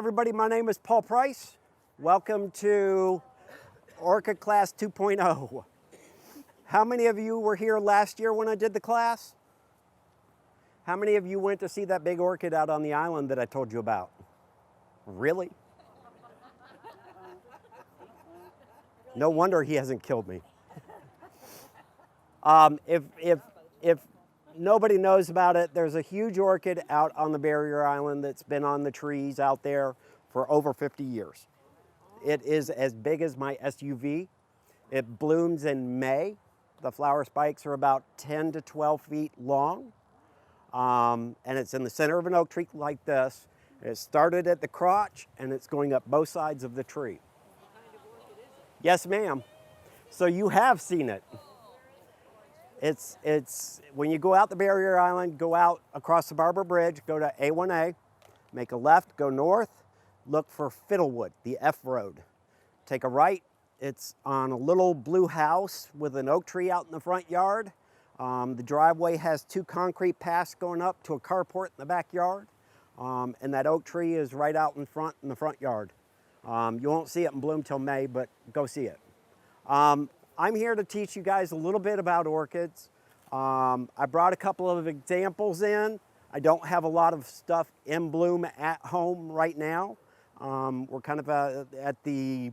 everybody, my name is Paul Price. Welcome to Orchid Class 2.0. How many of you were here last year when I did the class? How many of you went to see that big orchid out on the island that I told you about? Really? No wonder he hasn't killed me. If nobody knows about it, there's a huge orchid out on the barrier island that's been on the trees out there for over 50 years. It is as big as my SUV. It blooms in May. The flower spikes are about 10 to 12 feet long. And it's in the center of an oak tree like this. It started at the crotch and it's going up both sides of the tree. What kind of orchid is it? Yes, ma'am. So you have seen it. It's when you go out the barrier island, go out across the Barber Bridge, go to A1A, make a left, go north, look for Fiddlewood, the F road. Take a right. It's on a little blue house with an oak tree out in the front yard. The driveway has two concrete paths going up to a carport in the backyard. And that oak tree is right out in front in the front yard. You won't see it in bloom till May, but go see it. I'm here to teach you guys a little bit about orchids. I brought a couple of examples in. I don't have a lot of stuff in bloom at home right now. We're kind of at the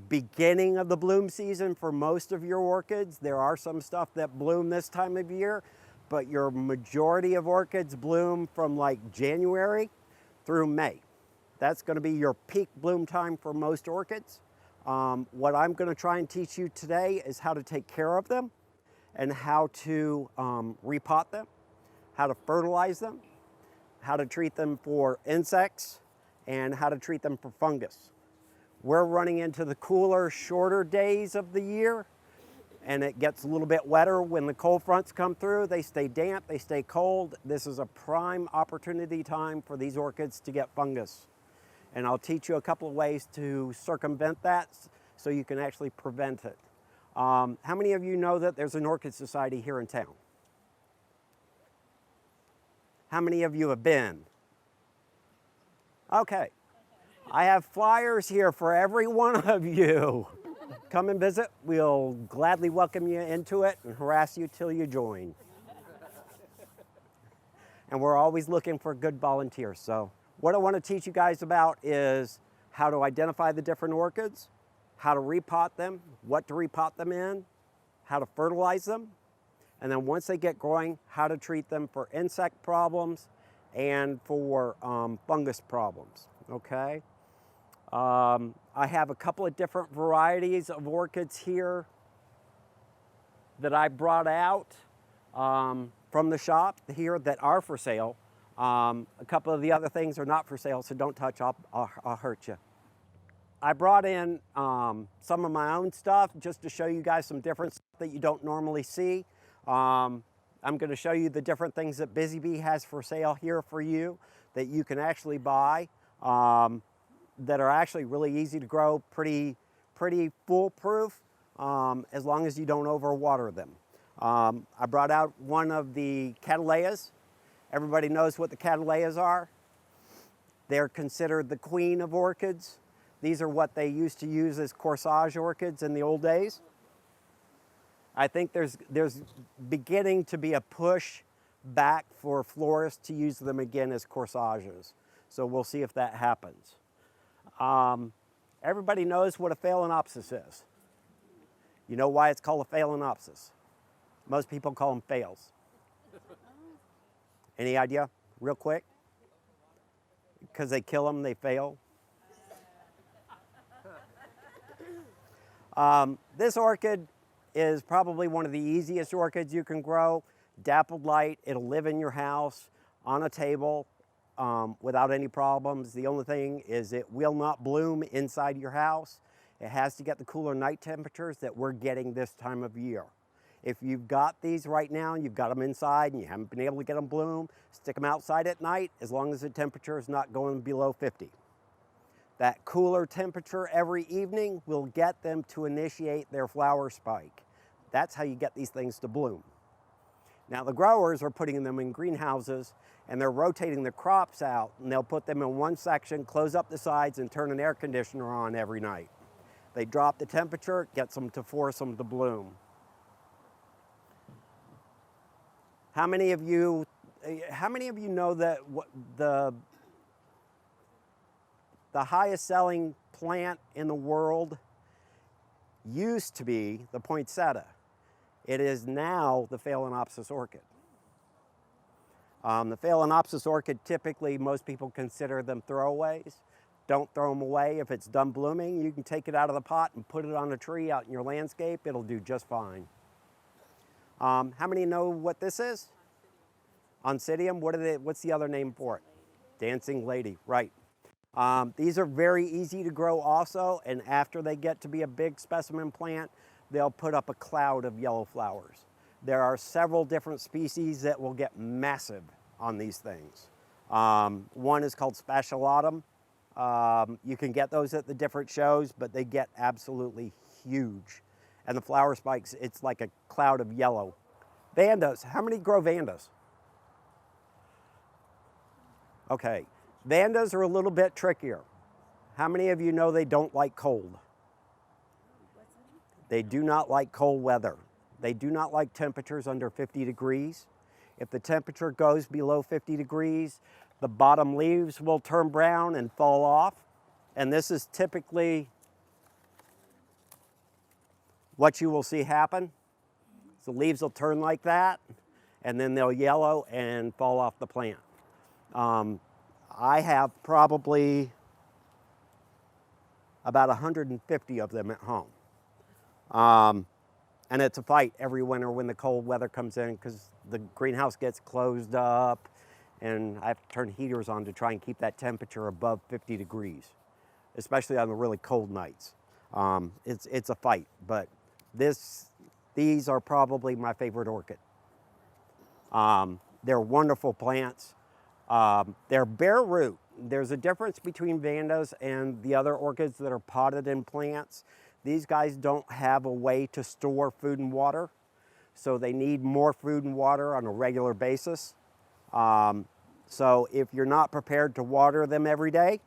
beginning of the bloom season for most of your orchids. There are some stuff that bloom this time of year, but your majority of orchids bloom from like January through May. That's going to be your peak bloom time for most orchids. What I'm going to try and teach you today is how to take care of them and how to repot them, how to fertilize them, how to treat them for insects, and how to treat them for fungus. We're running into the cooler, shorter days of the year, and it gets a little bit wetter when the cold fronts come through. They stay damp, they stay cold. This is a prime opportunity time for these orchids to get fungus. And I'll teach you a couple of ways to circumvent that so you can actually prevent it. How many of you know that there's an orchid society here in town? How many of you have been? Okay. I have flyers here for every one of you. Come and visit. We'll gladly welcome you into it and harass you till you join. And we're always looking for good volunteers. So what I want to teach you guys about is how to identify the different orchids, how to repot them, what to repot them in, how to fertilize them, and then once they get growing, how to treat them for insect problems and for fungus problems, okay? I have a couple of different varieties of orchids here that I brought out from the shop here that are for sale. A couple of the other things are not for sale, so don't touch, I'll hurt you. I brought in some of my own stuff just to show you guys some different stuff that you don't normally see. I'm going to show you the different things that Busy Bee has for sale here for you that you can actually buy that are actually really easy to grow, pretty foolproof as long as you don't overwater them. I brought out one of the cattleyas. Everybody knows what the cattleyas are. They're considered the queen of orchids. These are what they used to use as corsage orchids in the old days. I think there's beginning to be a push back for florists to use them again as corsages. So we'll see if that happens. Everybody knows what a phalaenopsis is. You know why it's called a phalaenopsis? Most people call them fails. Any idea? Real quick? Because they kill them, they fail. This orchid is probably one of the easiest orchids you can grow. Dappled light, it'll live in your house, on a table, without any problems. The only thing is it will not bloom inside your house. It has to get the cooler night temperatures that we're getting this time of year. If you've got these right now and you've got them inside and you haven't been able to get them bloom, stick them outside at night as long as the temperature is not going below 50. That cooler temperature every evening will get them to initiate their flower spike. That's how you get these things to bloom. Now the growers are putting them in greenhouses and they're rotating the crops out, and they'll put them in one section, close up the sides, and turn an air conditioner on every night. They drop the temperature, it gets them to force them to bloom. How many of you know that the highest selling plant in the world used to be the poinsettia? It is now the Phalaenopsis orchid. The Phalaenopsis orchid, typically most people consider them throwaways. Don't throw them away. If it's done blooming, you can take it out of the pot and put it on a tree out in your landscape. It'll do just fine. How many know what this is? Oncidium. What's the other name for it? Dancing lady, right. These are very easy to grow also, and after they get to be a big specimen plant, they'll put up a cloud of yellow flowers. There are several different species that will get massive on these things. One is called spatialatum. You can get those at the different shows, but they get absolutely huge. And the flower spikes, it's like a cloud of yellow. Vandas, how many grow vandas? Okay, vandas are a little bit trickier. How many of you know they don't like cold? They do not like cold weather. They do not like temperatures under 50 degrees. If the temperature goes below 50 degrees, the bottom leaves will turn brown and fall off. And this is typically what you will see happen. The leaves will turn like that, and then they'll yellow and fall off the plant. I have probably about 150 of them at home. And it's a fight every winter when the cold weather comes in because the greenhouse gets closed up and I have to turn heaters on to try and keep that temperature above 50 degrees, especially on the really cold nights. It's a fight, but these are probably my favorite orchid. They're wonderful plants. They're bare root. There's a difference between vandas and the other orchids that are potted in plants. These guys don't have a way to store food and water, so they need more food and water on a regular basis. So if you're not prepared to water them every day,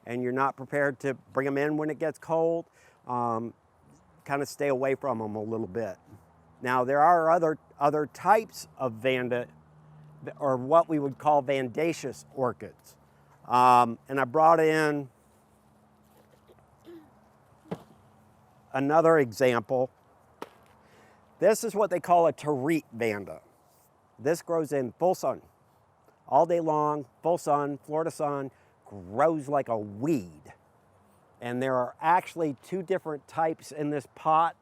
and you're not prepared to bring them in when it gets cold, kind of stay away from them a little bit. Now there are other types of vanda, or what we would call vandaceous orchids. And I brought in another example. This is what they call a terete vanda. This grows in full sun, all day long, full sun, Florida sun, grows like a weed. And there are actually two different types in this pot.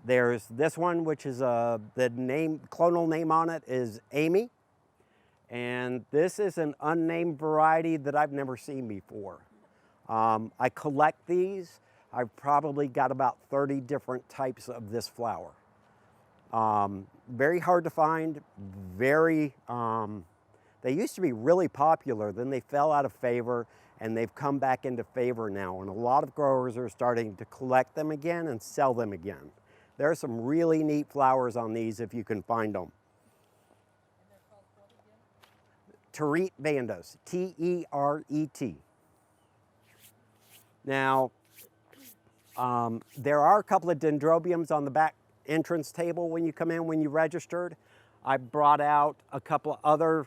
There's this one, which is the clonal name on it is Amy. And this is an unnamed variety that I've never seen before. I collect these. I've probably got about 30 different types of this flower. Very hard to find, they used to be really popular, then they fell out of favor, and they've come back into favor now, and a lot of growers are starting to collect them again and sell them again. There are some really neat flowers on these if you can find them. And they're called what again? Terete vandas, T-E-R-E-T. Now, there are a couple of dendrobiums on the back entrance table when you come in, when you registered. I brought out a couple of other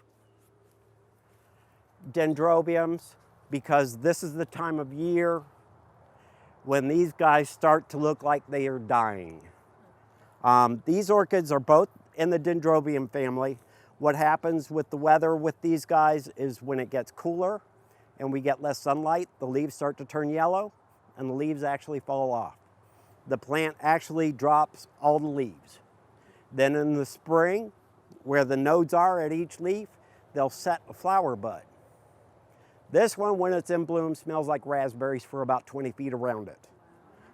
dendrobiums because this is the time of year when these guys start to look like they are dying. These orchids are both in the dendrobium family. What happens with the weather with these guys is when it gets cooler and we get less sunlight, the leaves start to turn yellow and the leaves actually fall off. The plant actually drops all the leaves. Then in the spring, where the nodes are at each leaf, they'll set a flower bud. This one, when it's in bloom, smells like raspberries for about 20 feet around it.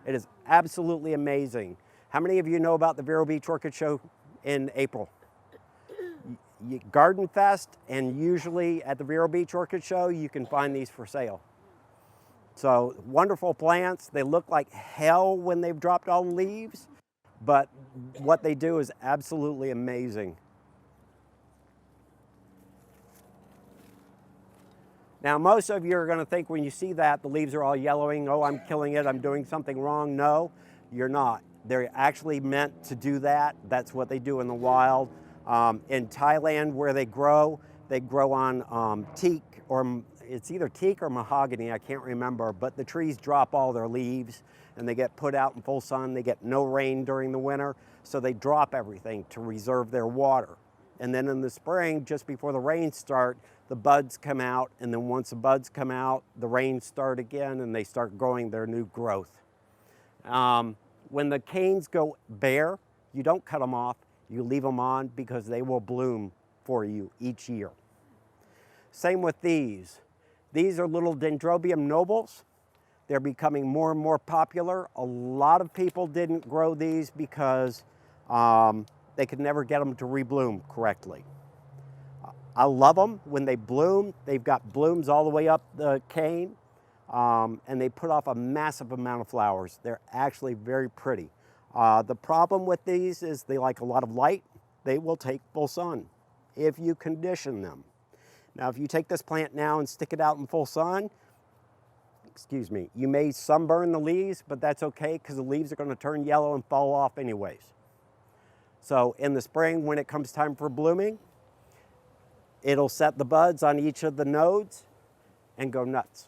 It is absolutely amazing. How many of you know about the Vero Beach Orchid Show in April? Garden Fest, and usually at the Vero Beach Orchid Show, you can find these for sale. So wonderful plants. They look like hell when they've dropped all the leaves, but what they do is absolutely amazing. Now, most of you are going to think when you see that the leaves are all yellowing, oh, I'm killing it, I'm doing something wrong. No, you're not. They're actually meant to do that. That's what they do in the wild. In Thailand, where they grow on teak, or it's either teak or mahogany, I can't remember, but the trees drop all their leaves and they get put out in full sun. They get no rain during the winter, so they drop everything to reserve their water. And then in the spring, just before the rains start, the buds come out, and then once the buds come out, the rains start again and they start growing their new growth. When the canes go bare, you don't cut them off, you leave them on because they will bloom for you each year. Same with these. These are little Dendrobium nobles. They're becoming more and more popular. A lot of people didn't grow these because they could never get them to rebloom correctly. I love them when they bloom. They've got blooms all the way up the cane, and they put off a massive amount of flowers. They're actually very pretty. The problem with these is they like a lot of light. They will take full sun if you condition them. Now, if you take this plant now and stick it out in full sun, excuse me, you may sunburn the leaves, but that's okay because the leaves are going to turn yellow and fall off anyways. So in the spring, when it comes time for blooming, it'll set the buds on each of the nodes and go nuts.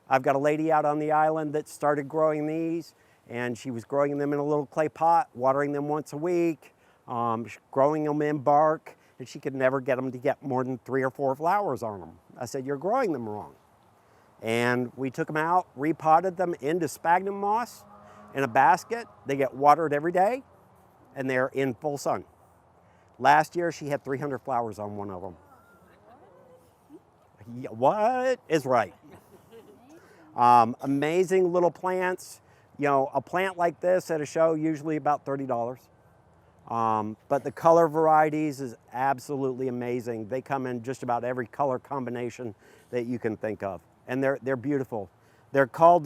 I've got a lady out on the island that started growing these, and she was growing them in a little clay pot, watering them once a week, growing them in bark, and she could never get them to get more than 3 or 4 flowers on them. I said, you're growing them wrong. And we took them out, repotted them into sphagnum moss in a basket. They get watered every day, and they're in full sun. Last year, she had 300 flowers on one of them. Yeah, what is right? Amazing little plants. You know, a plant like this at a show, usually about $30. But the color varieties is absolutely amazing. They come in just about every color combination that you can think of. And they're beautiful. They're called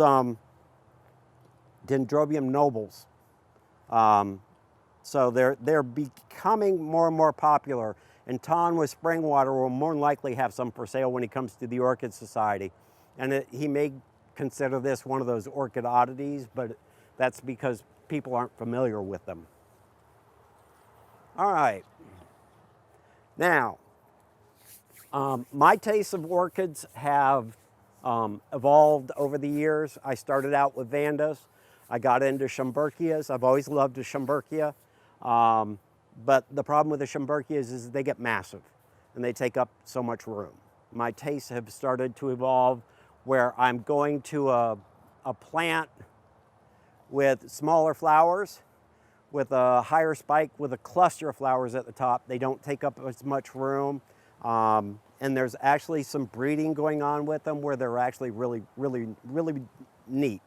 Dendrobium nobles. So they're becoming more and more popular. And Ton with Springwater will more than likely have some for sale when he comes to the Orchid Society. And he may consider this one of those orchid oddities, but that's because people aren't familiar with them. All right. Now, my tastes of orchids have evolved over the years. I started out with Vandas. I got into Schomburgkias. I've always loved a Schomburgkia. But the problem with the Schomburgkias is they get massive and they take up so much room. My tastes have started to evolve where I'm going to a plant with smaller flowers, with a higher spike, with a cluster of flowers at the top. They don't take up as much room. And there's actually some breeding going on with them where they're actually really, really, really neat.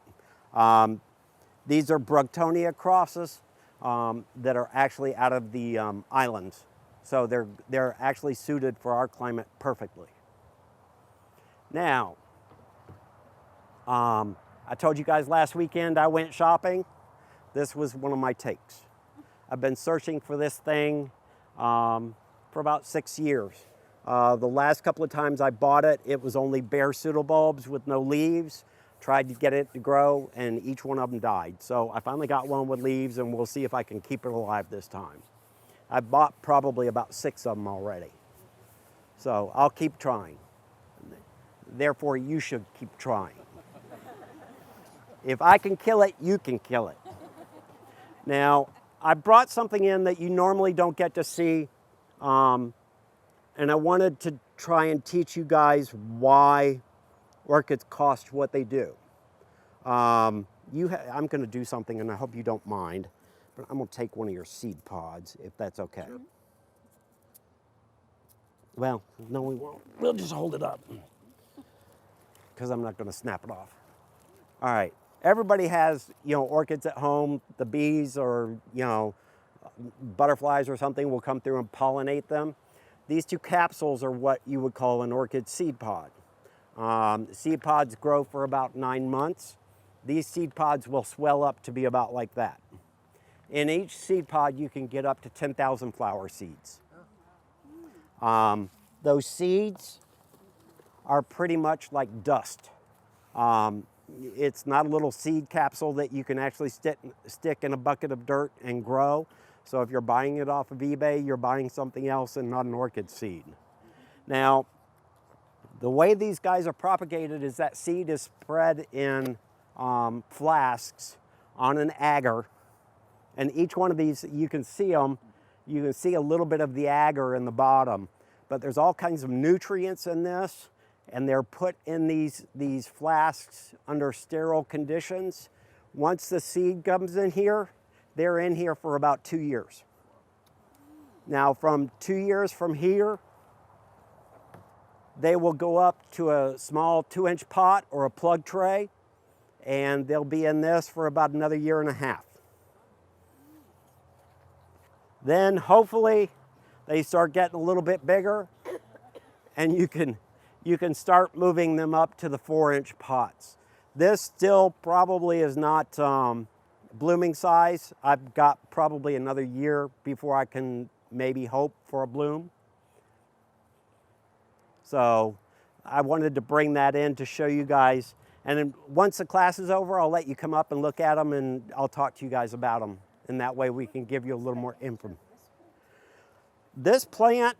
These are Brugtonia crosses that are actually out of the islands. So they're actually suited for our climate perfectly. Now, I told you guys last weekend I went shopping. This was one of my takes. I've been searching for this thing for about 6 years. The last couple of times I bought it, it was only bare pseudobulbs with no leaves. Tried to get it to grow, and each one of them died. So I finally got one with leaves, and we'll see if I can keep it alive this time. I've bought probably about 6 of them already. So I'll keep trying. Therefore, you should keep trying. If I can kill it, you can kill it. Now, I brought something in that you normally don't get to see, and I wanted to try and teach you guys why orchids cost what they do. I'm going to do something, and I hope you don't mind, but I'm going to take one of your seed pods, if that's okay. Mm-hmm. Well, no, we won't. We'll just hold it up, because I'm not going to snap it off. All right. Everybody has, orchids at home. The bees or, butterflies or something will come through and pollinate them. These 2 capsules are what you would call an orchid seed pod. Seed pods grow for about 9 months. These seed pods will swell up to be about like that. In each seed pod, you can get up to 10,000 flower seeds. Those seeds are pretty much like dust. It's not a little seed capsule that you can actually stick in a bucket of dirt and grow. So if you're buying it off of eBay, you're buying something else and not an orchid seed. Now, the way these guys are propagated is that seed is spread in flasks on an agar. And each one of these, you can see them, you can see a little bit of the agar in the bottom. But there's all kinds of nutrients in this, and they're put in these flasks under sterile conditions. Once the seed comes in here, they're in here for about 2 years. Now, from 2 years from here, they will go up to a small 2-inch pot or a plug tray, and they'll be in this for about another 1.5 years. Then hopefully they start getting a little bit bigger, and you can start moving them up to the 4-inch pots. This still probably is not blooming size. I've got probably another year before I can maybe hope for a bloom. So I wanted to bring that in to show you guys. And then once the class is over, I'll let you come up and look at them, and I'll talk to you guys about them. And that way we can give you a little more info. This plant,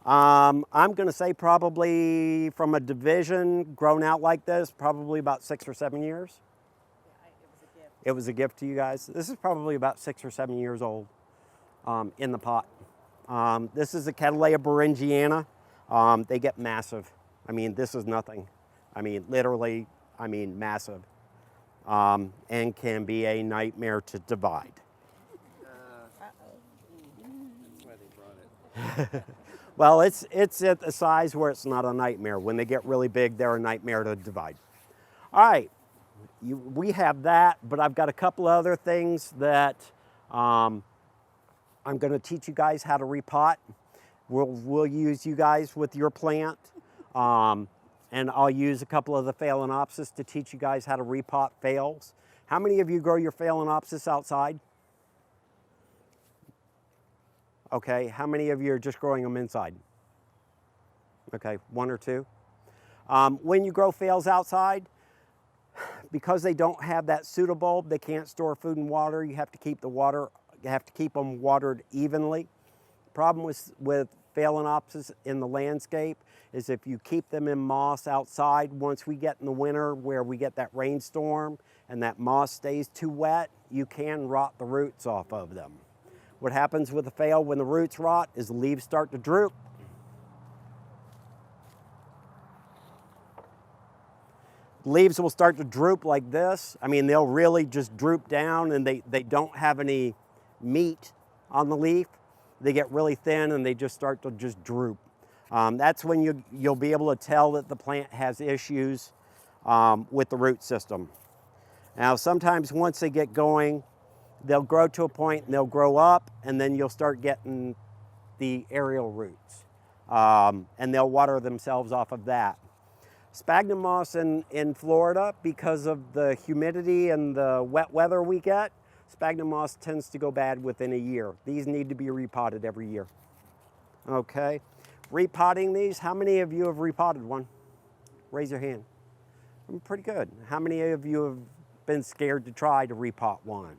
I'm going to say probably from a division grown out like this, probably about 6 or 7 years. It was a gift to you guys. This is probably about 6 or 7 years old in the pot. This is a Cattleya beringiana. They get massive. I mean, this is nothing. I mean, literally, I mean, massive. And can be a nightmare to divide. That's why they brought it. Well, it's at the size where it's not a nightmare. When they get really big, they're a nightmare to divide. All right, we have that, but I've got a couple other things that I'm going to teach you guys how to repot. We'll use you guys with your plant. And I'll use a couple of the Phalaenopsis to teach you guys how to repot phales. How many of you grow your Phalaenopsis outside? Okay, how many of you are just growing them inside? Okay, 1 or 2. When you grow phales outside, because they don't have that pseudobulb, they can't store food and water. You have to keep them watered evenly. Problem with Phalaenopsis in the landscape is if you keep them in moss outside, once we get in the winter where we get that rainstorm and that moss stays too wet, you can rot the roots off of them. What happens with a phale when the roots rot is the leaves start to droop. Leaves will start to droop like this. I mean, they'll really just droop down, and they don't have any meat on the leaf. They get really thin and they just start to just droop. That's when you'll be able to tell that the plant has issues with the root system. Now, sometimes once they get going, they'll grow to a point and they'll grow up, and then you'll start getting the aerial roots. And they'll water themselves off of that. Sphagnum moss in Florida, because of the humidity and the wet weather we get, sphagnum moss tends to go bad within a year. These need to be repotted every year. Okay, repotting these, how many of you have repotted one? Raise your hand. Pretty good. How many of you have been scared to try to repot one?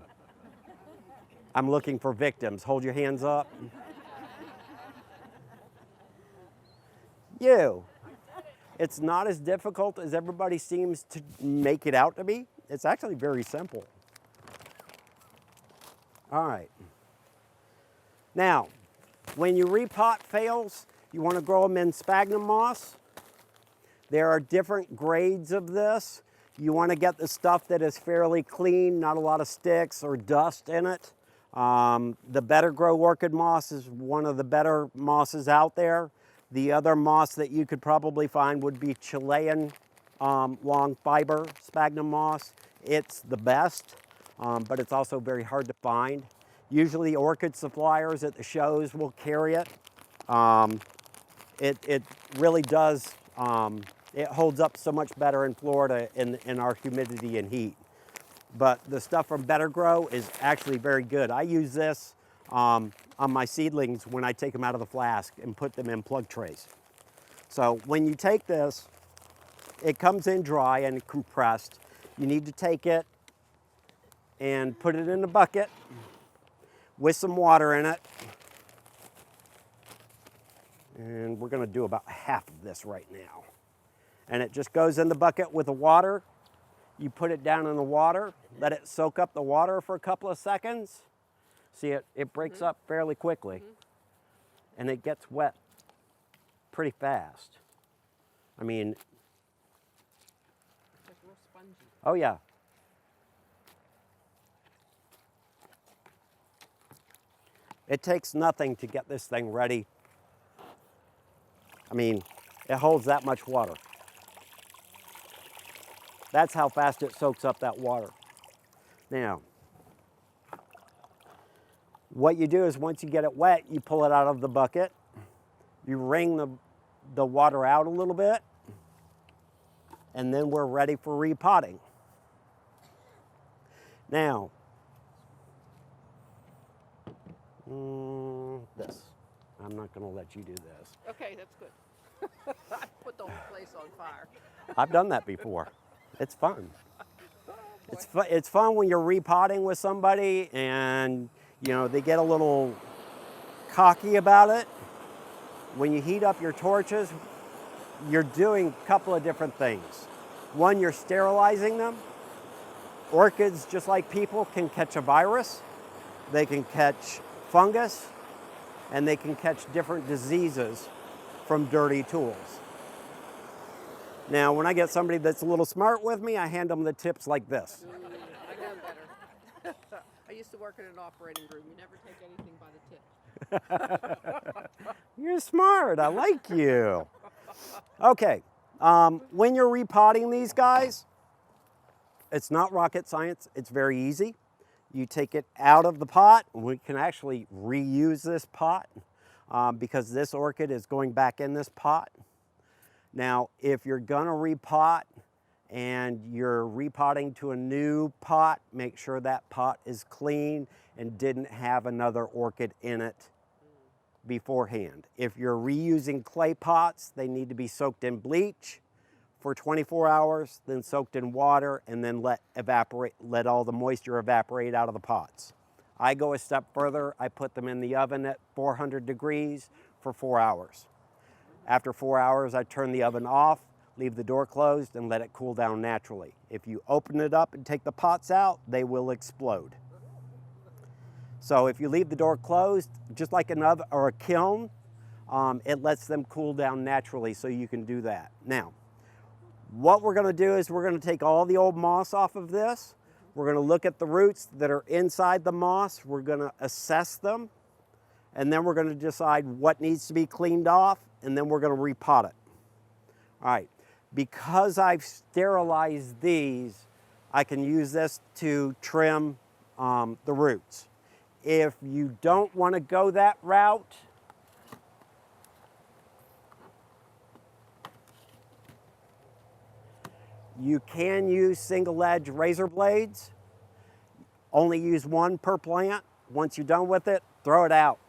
I'm looking for victims. Hold your hands up. You. It's not as difficult as everybody seems to make it out to be. It's actually very simple. All right. Now, when you repot phales, you want to grow them in sphagnum moss. There are different grades of this. You want to get the stuff that is fairly clean, not a lot of sticks or dust in it. The Better Grow orchid moss is one of the better mosses out there. The other moss that you could probably find would be Chilean long fiber sphagnum moss. It's the best, but it's also very hard to find. Usually orchid suppliers at the shows will carry it. It really does, it holds up so much better in Florida in our humidity and heat. But the stuff from Better Grow is actually very good. I use this on my seedlings when I take them out of the flask and put them in plug trays. So when you take this, it comes in dry and compressed. You need to take it and put it in a bucket with some water in it. And we're gonna do about half of this right now. And it just goes in the bucket with the water. You put it down in the water, let it soak up the water for a couple of seconds. See, it breaks up fairly quickly. And it gets wet pretty fast. I mean, It's like real spongy. oh yeah. It takes nothing to get this thing ready. I mean, it holds that much water. That's how fast it soaks up that water. Now, what you do is once you get it wet, you pull it out of the bucket. You wring the water out a little bit, and then we're ready for repotting. Now, this. I'm not going to let you do this. Okay, that's good. I put the whole place on fire. I've done that before. It's fun. It's fun when you're repotting with somebody and you know they get a little cocky about it. When you heat up your torches, you're doing a couple of different things. One, you're sterilizing them. Orchids, just like people, can catch a virus. They can catch fungus, and they can catch different diseases from dirty tools. Now, when I get somebody that's a little smart with me, I hand them the tips like this. I know better. I used to work in an operating room. You never take anything by the tip. You're smart, I like you. Okay, when you're repotting these guys, it's not rocket science, it's very easy. You take it out of the pot. We can actually reuse this pot because this orchid is going back in this pot. Now, if you're gonna repot and you're repotting to a new pot, make sure that pot is clean and didn't have another orchid in it beforehand. If you're reusing clay pots, they need to be soaked in bleach for 24 hours, then soaked in water, and then let all the moisture evaporate out of the pots. I go a step further. I put them in the oven at 400 degrees for 4 hours. After 4 hours, I turn the oven off, leave the door closed, and let it cool down naturally. If you open it up and take the pots out, they will explode. So if you leave the door closed, just like an oven or a kiln, it lets them cool down naturally, so you can do that. Now, what we're gonna do is we're gonna take all the old moss off of this. We're gonna look at the roots that are inside the moss. We're gonna assess them, and then we're gonna decide what needs to be cleaned off, and then we're gonna repot it. All right, because I've sterilized these, I can use this to trim the roots. If you don't wanna go that route, you can use single edge razor blades. Only use one per plant. Once you're done with it, throw it out.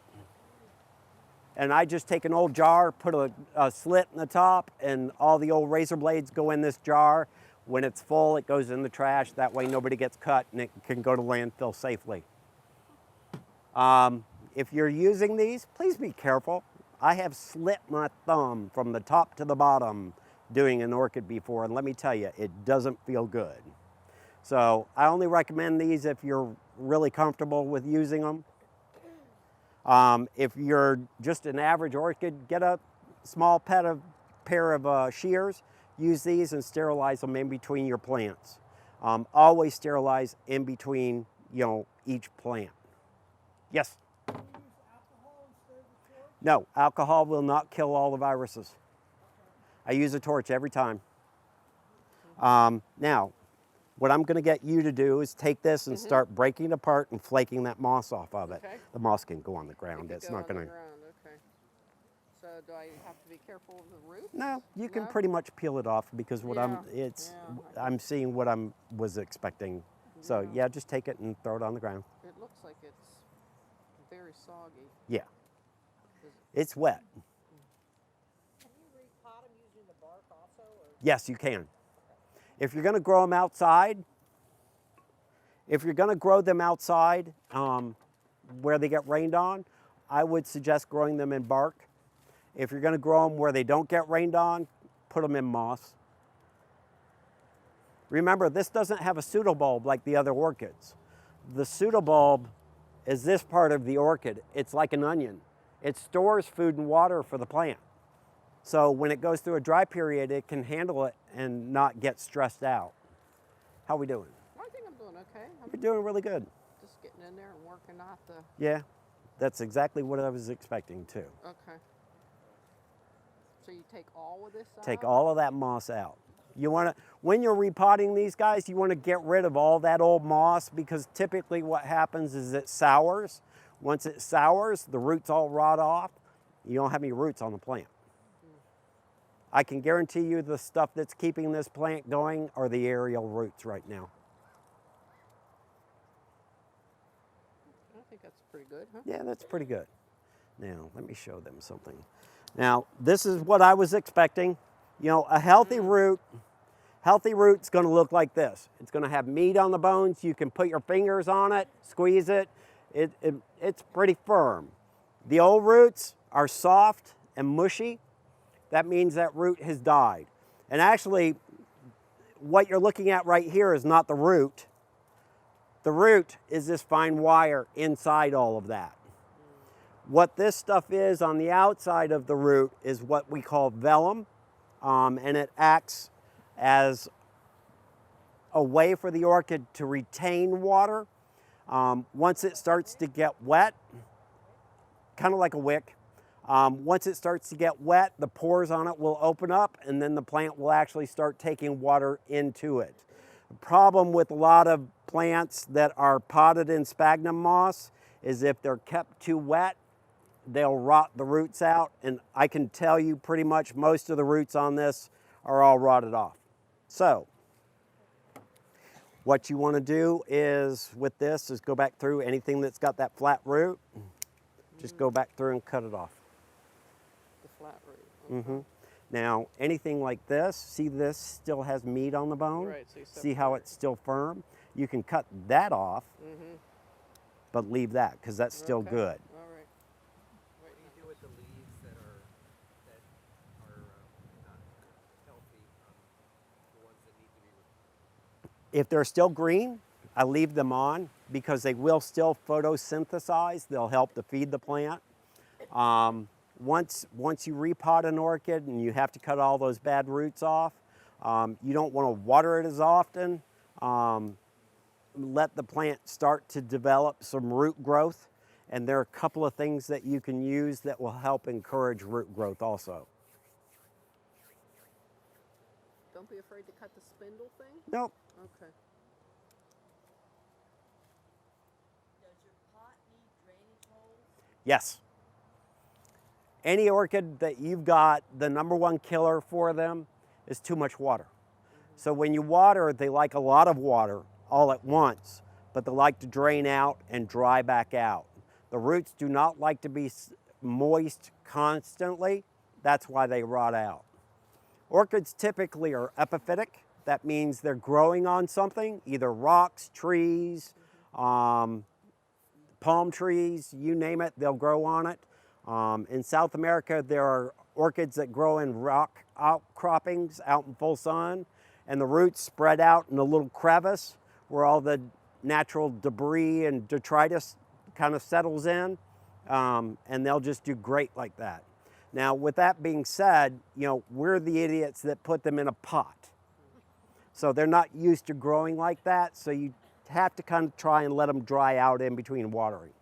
And I just take an old jar, put a slit in the top, and all the old razor blades go in this jar. When it's full, it goes in the trash. That way nobody gets cut and it can go to landfill safely. If you're using these, please be careful. I have slit my thumb from the top to the bottom doing an orchid before, and let me tell you, it doesn't feel good. So I only recommend these if you're really comfortable with using them. If you're just an average orchid, get a small pair of shears, use these and sterilize them in between your plants. Always sterilize in between, each plant. Yes? Do you use alcohol instead of the torch? No, alcohol will not kill all the viruses. I use a torch every time. Now, what I'm gonna get you to do is take this and start breaking it apart and flaking that moss off of it. Okay. The moss can go on the ground. It's not gonna. On the ground. Okay. So do I have to be careful of the roots? No, you can No? pretty much peel it off because Yeah, I'm seeing what was expecting. So yeah, just take it and throw it on the ground. It looks like it's very soggy. Yeah, it's wet. Can you repot them using the bark also? Or? Yes, you can. If you're going to grow them outside, where they get rained on, I would suggest growing them in bark. If you're going to grow them where they don't get rained on, put them in moss. Remember, this doesn't have a pseudobulb like the other orchids. The pseudobulb is this part of the orchid. It's like an onion. It stores food and water for the plant. So when it goes through a dry period, it can handle it and not get stressed out. How we doing? I think I'm doing okay. I'm You're doing really good. just getting in there and working out the. Yeah, that's exactly what I was expecting too. Okay. So you take all of this out? Take all of that moss out. You want to, when you're repotting these guys, you want to get rid of all that old moss, because typically what happens is it sours. Once it sours, the roots all rot off. You don't have any roots on the plant. I can guarantee you the stuff that's keeping this plant going are the aerial roots right now. I think that's pretty good, huh? Yeah, that's pretty good. Now, let me show them something. Now, this is what I was expecting. You know, a healthy root's gonna look like this. It's gonna have meat on the bones. You can put your fingers on it, squeeze it. It's pretty firm. The old roots are soft and mushy. That means that root has died. And actually, what you're looking at right here is not the root. The root is this fine wire inside all of that. What this stuff is on the outside of the root is what we call vellum, and it acts as a way for the orchid to retain water. Once it starts to get wet, kind of like a wick, once it starts to get wet, the pores on it will open up, and then the plant will actually start taking water into it. The problem with a lot of plants that are potted in sphagnum moss is if they're kept too wet, they'll rot the roots out, and I can tell you pretty much most of the roots on this are all rotted off. So what you want to do is with this is go back through anything that's got that flat root, just go back through and cut it off. The flat root. Okay. Now anything like this, see this still has meat on the bone? Right, so you see how separate. it's still firm? You can cut that off, but leave that because that's still Okay. good. All right. What do you do with the leaves that are not healthy? The ones that need to be. If they're still green, I leave them on because they will still photosynthesize. They'll help to feed the plant. Once you repot an orchid and you have to cut all those bad roots off, you don't want to water it as often. Let the plant start to develop some root growth. And there are a couple of things that you can use that will help encourage root growth also. Don't be afraid to cut the spindle thing? Nope. Okay. Does your pot need drainage holes? Yes. Any orchid that you've got, the number one killer for them is too much water. So when you water, they like a lot of water all at once, but they like to drain out and dry back out. The roots do not like to be moist constantly. That's why they rot out. Orchids typically are epiphytic. That means they're growing on something, either rocks, trees, palm trees, you name it, they'll grow on it. In South America, there are orchids that grow in rock outcroppings out in full sun, and the roots spread out in a little crevice where all the natural debris and detritus kind of settles in, and they'll just do great like that. Now, with that being said, you know, we're the idiots that put them in a pot. So they're not used to growing like that, so you have to kind of try and let them dry out in between watering.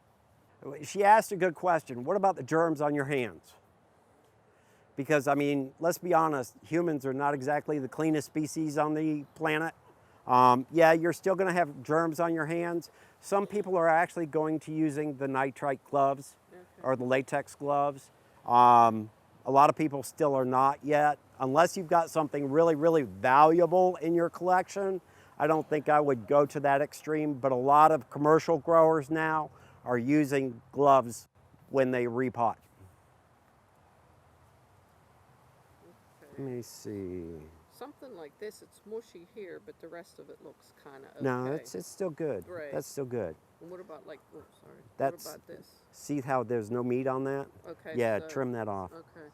She asked a good question. What about the germs on your hands? Because, I mean, let's be honest, humans are not exactly the cleanest species on the planet. Yeah, you're still going to have germs on your hands. Some people are actually going to using the nitrite gloves or the latex gloves. A lot of people still are not yet. Unless you've got something really, really valuable in your collection, I don't think I would go to that extreme, but a lot of commercial growers now are using gloves when they repot. Okay. Let me see. Something like this, it's mushy here, but the rest of it looks kind of okay. No, it's still good. Right. That's still good. And what about like, oh, sorry. That's- what about this? See how there's no meat on that? Okay. Yeah, so- trim that off. Okay.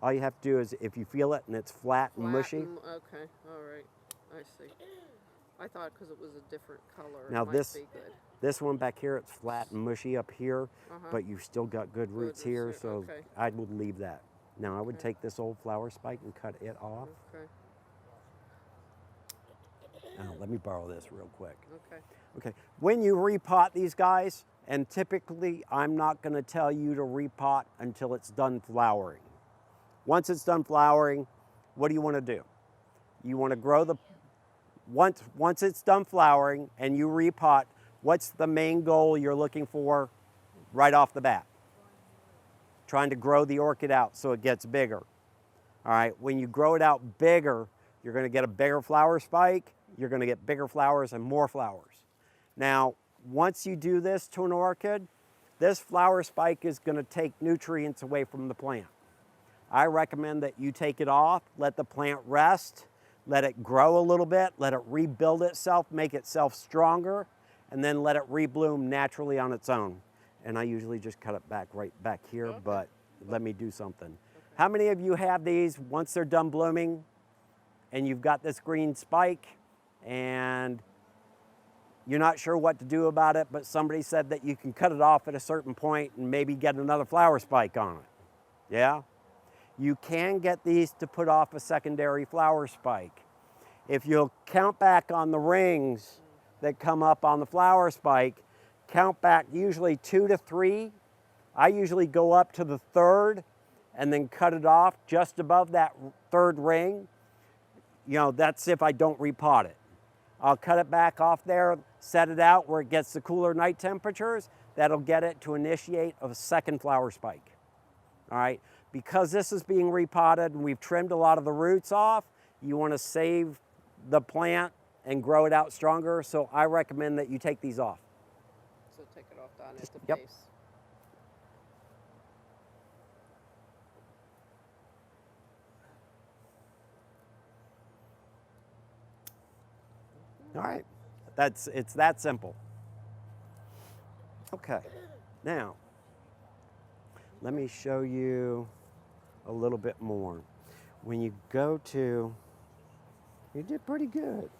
All you have to do is if you feel it and it's flat and mushy. Okay, all right. I see. I thought because it was a different color, Now it might this- be good. This one back here, it's flat and mushy up here, but you've still got good roots roots here, here, so okay. I would leave that. Now I would Okay. take this old flower spike and cut it off. Okay, Let me borrow this real quick. okay. Okay, when you repot these guys, and typically I'm not going to tell you to repot until it's done flowering. Once it's done flowering, what do you want to do? You want to grow the, once it's done flowering and you repot, what's the main goal you're looking for right off the bat? Trying to grow the orchid out so it gets bigger. All right, when you grow it out bigger, you're going to get a bigger flower spike, you're going to get bigger flowers and more flowers. Now, once you do this to an orchid, this flower spike is going to take nutrients away from the plant. I recommend that you take it off, let the plant rest, let it grow a little bit, let it rebuild itself, make itself stronger, and then let it rebloom naturally on its own. And I usually just cut it back right back here, but let me do something. How many of you have these once they're done blooming and you've got this green spike and you're not sure what to do about it, but somebody said that you can cut it off at a certain point and maybe get another flower spike on it? Yeah? You can get these to put off a secondary flower spike. If you'll count back on the rings that come up on the flower spike, count back usually 2 to 3. I usually go up to the 3rd and then cut it off just above that 3rd ring. You know, that's if I don't repot it. I'll cut it back off there, set it out where it gets the cooler night temperatures. That'll get it to initiate a second flower spike. All right, because this is being repotted and we've trimmed a lot of the roots off, you want to save the plant and grow it out stronger. So I recommend that you take these off. So take it off down at the Yep. base. All right, it's that simple. Okay, now let me show you a little bit more. When you go to, you did pretty good.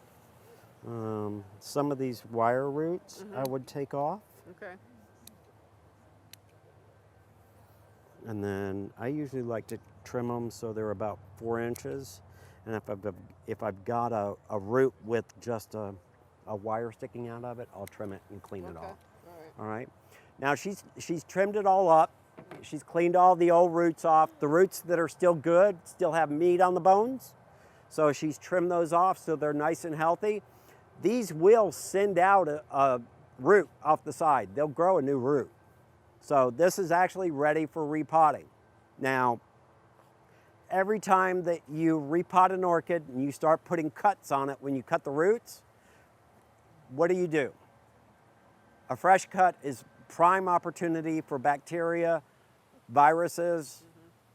Some of these wire roots I would take off. Okay. And then I usually like to trim them so they're about 4 inches. And if I've got a root with just a wire sticking out of it, I'll trim it and clean it Okay. off. All right. All right. Now she's trimmed it all up. She's cleaned all the old roots off. The roots that are still good still have meat on the bones. So she's trimmed those off so they're nice and healthy. These will send out a root off the side. They'll grow a new root. So this is actually ready for repotting. Now, every time that you repot an orchid and you start putting cuts on it when you cut the roots, what do? A fresh cut is prime opportunity for bacteria, viruses,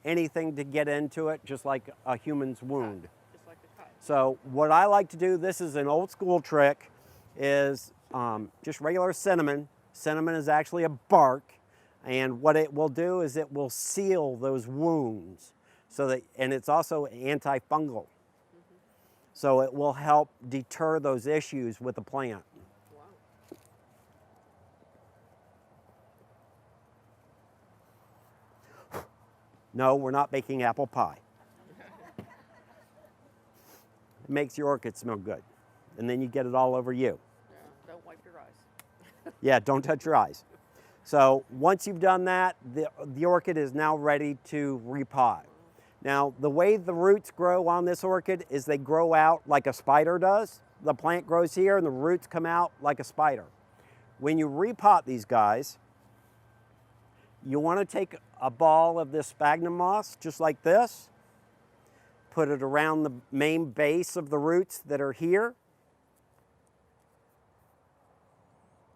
anything to get into it, just like a human's wound. Just like a cut. So what I like to do, this is an old school trick, is just regular cinnamon. Cinnamon is actually a bark, and what it will do is it will seal those wounds. So that, and it's also antifungal. So it will help deter those issues with the plant. Wow. No, we're not baking apple pie. It makes your orchid smell good. And then you get it all over you. Yeah. Don't wipe your eyes. Yeah, don't touch your eyes. So once you've done that, the orchid is now ready to repot. Now, the way the roots grow on this orchid is they grow out like a spider does. The plant grows here and the roots come out like a spider. When you repot these guys, you want to take a ball of this sphagnum moss, just like this, put it around the main base of the roots that are here.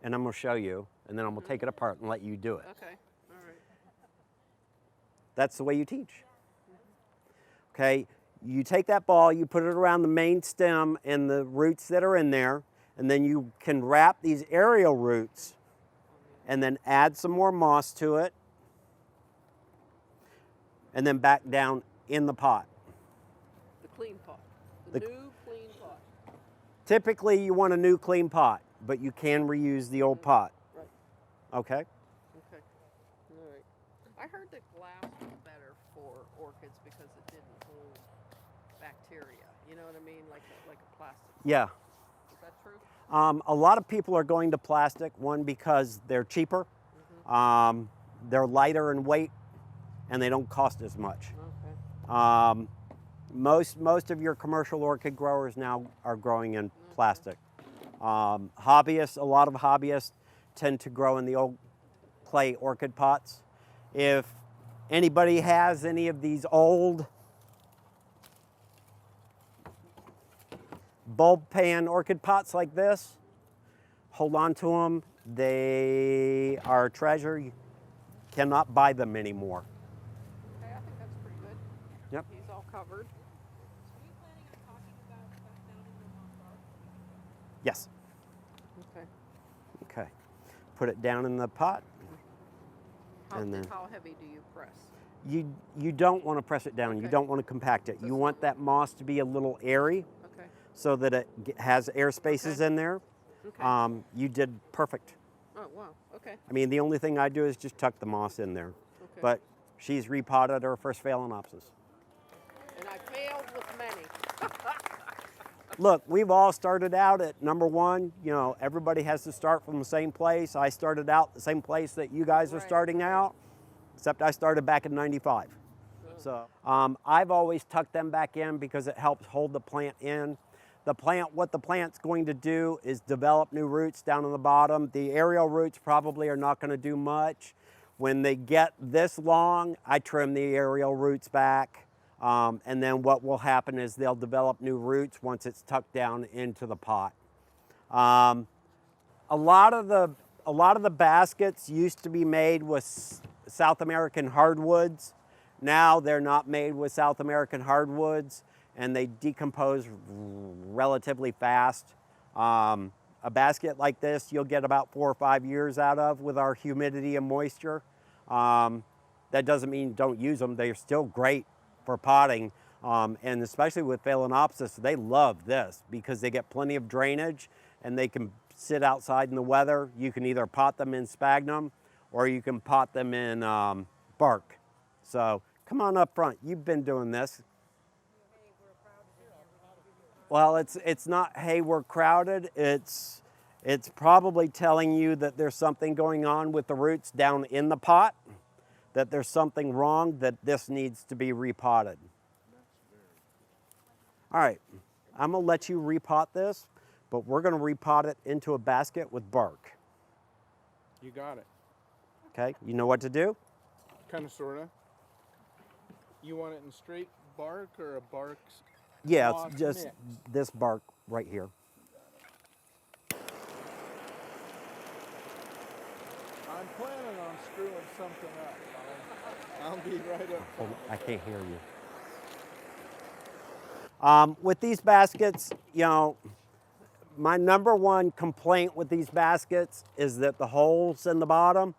and I'm going to show you, and then I'm going to take it apart and let you do it. Okay. All right. That's the way you teach. Okay, you take that ball, you put it around the main stem and the roots that are in there, and then you can wrap these aerial roots and then add some more moss to it, and then back down in the pot. The clean pot. The new clean pot. Typically, you want a new clean pot, but you can reuse the old pot. Right. Okay? Okay. All right. I heard that glass was better for orchids because it didn't hold bacteria. You know what I mean? Like a plastic. Yeah. Is that true? A lot of people are going to plastic, one because they're cheaper, they're lighter in weight, and they don't cost as much. Okay. Most of your commercial orchid growers now are growing in plastic. Hobbyists, a lot of hobbyists tend to grow in the old clay orchid pots. If anybody has any of these old bulb pan orchid pots like this, hold on to them. They are a treasure. You cannot buy them anymore. Okay, I think that's pretty good. Yep. He's all covered. Are you planning on talking about stuff down in the park? Yes. Okay. Okay. Put it down in the pot. How, And then- how heavy do you press? You don't want to press it down. You Okay. don't want to compact it. So You it's want not- that moss to be a little airy Okay. so that it has air spaces Okay. in there. Okay. You did perfect. Oh, wow. Okay. I mean, the only thing I do is just tuck the moss in there. Okay. But she's repotted her first phalaenopsis. And I failed with many. Look, we've all started out at number one. You know, everybody has to start from the same place. I started out the same place that you guys are Right, starting right. out, except I started back in '95. So I've always tucked them back in because it helps hold the plant in. What the plant's going to do is develop new roots down on the bottom. The aerial roots probably are not going to do much. When they get this long, I trim the aerial roots back. And then what will happen is they'll develop new roots once it's tucked down into the pot. A lot of the baskets used to be made with South American hardwoods. Now they're not made with South American hardwoods, and they decompose relatively fast. A basket like this, you'll get about 4 or 5 years out of with our humidity and moisture. That doesn't mean don't use them. They're still great for potting, and especially with Phalaenopsis, they love this because they get plenty of drainage and they can sit outside in the weather. You can either pot them in sphagnum or you can pot them in bark. So come on up front. You've been doing this. Well, it's not, hey, we're crowded. It's probably telling you that there's something going on with the roots down in the pot, that there's something wrong, that this needs to be repotted. All right, I'm gonna let you repot this, but we're gonna repot it into a basket with bark. You got it. Okay, you know what to do? Kind of, sort of. You want it in straight bark or a bark? Yeah, moss it's just mix? this bark right here. I'm planning on screwing something up. I'll be right up. Hold on, I can't hear you. With these baskets, you know, my number one complaint with these baskets is that the holes in the bottom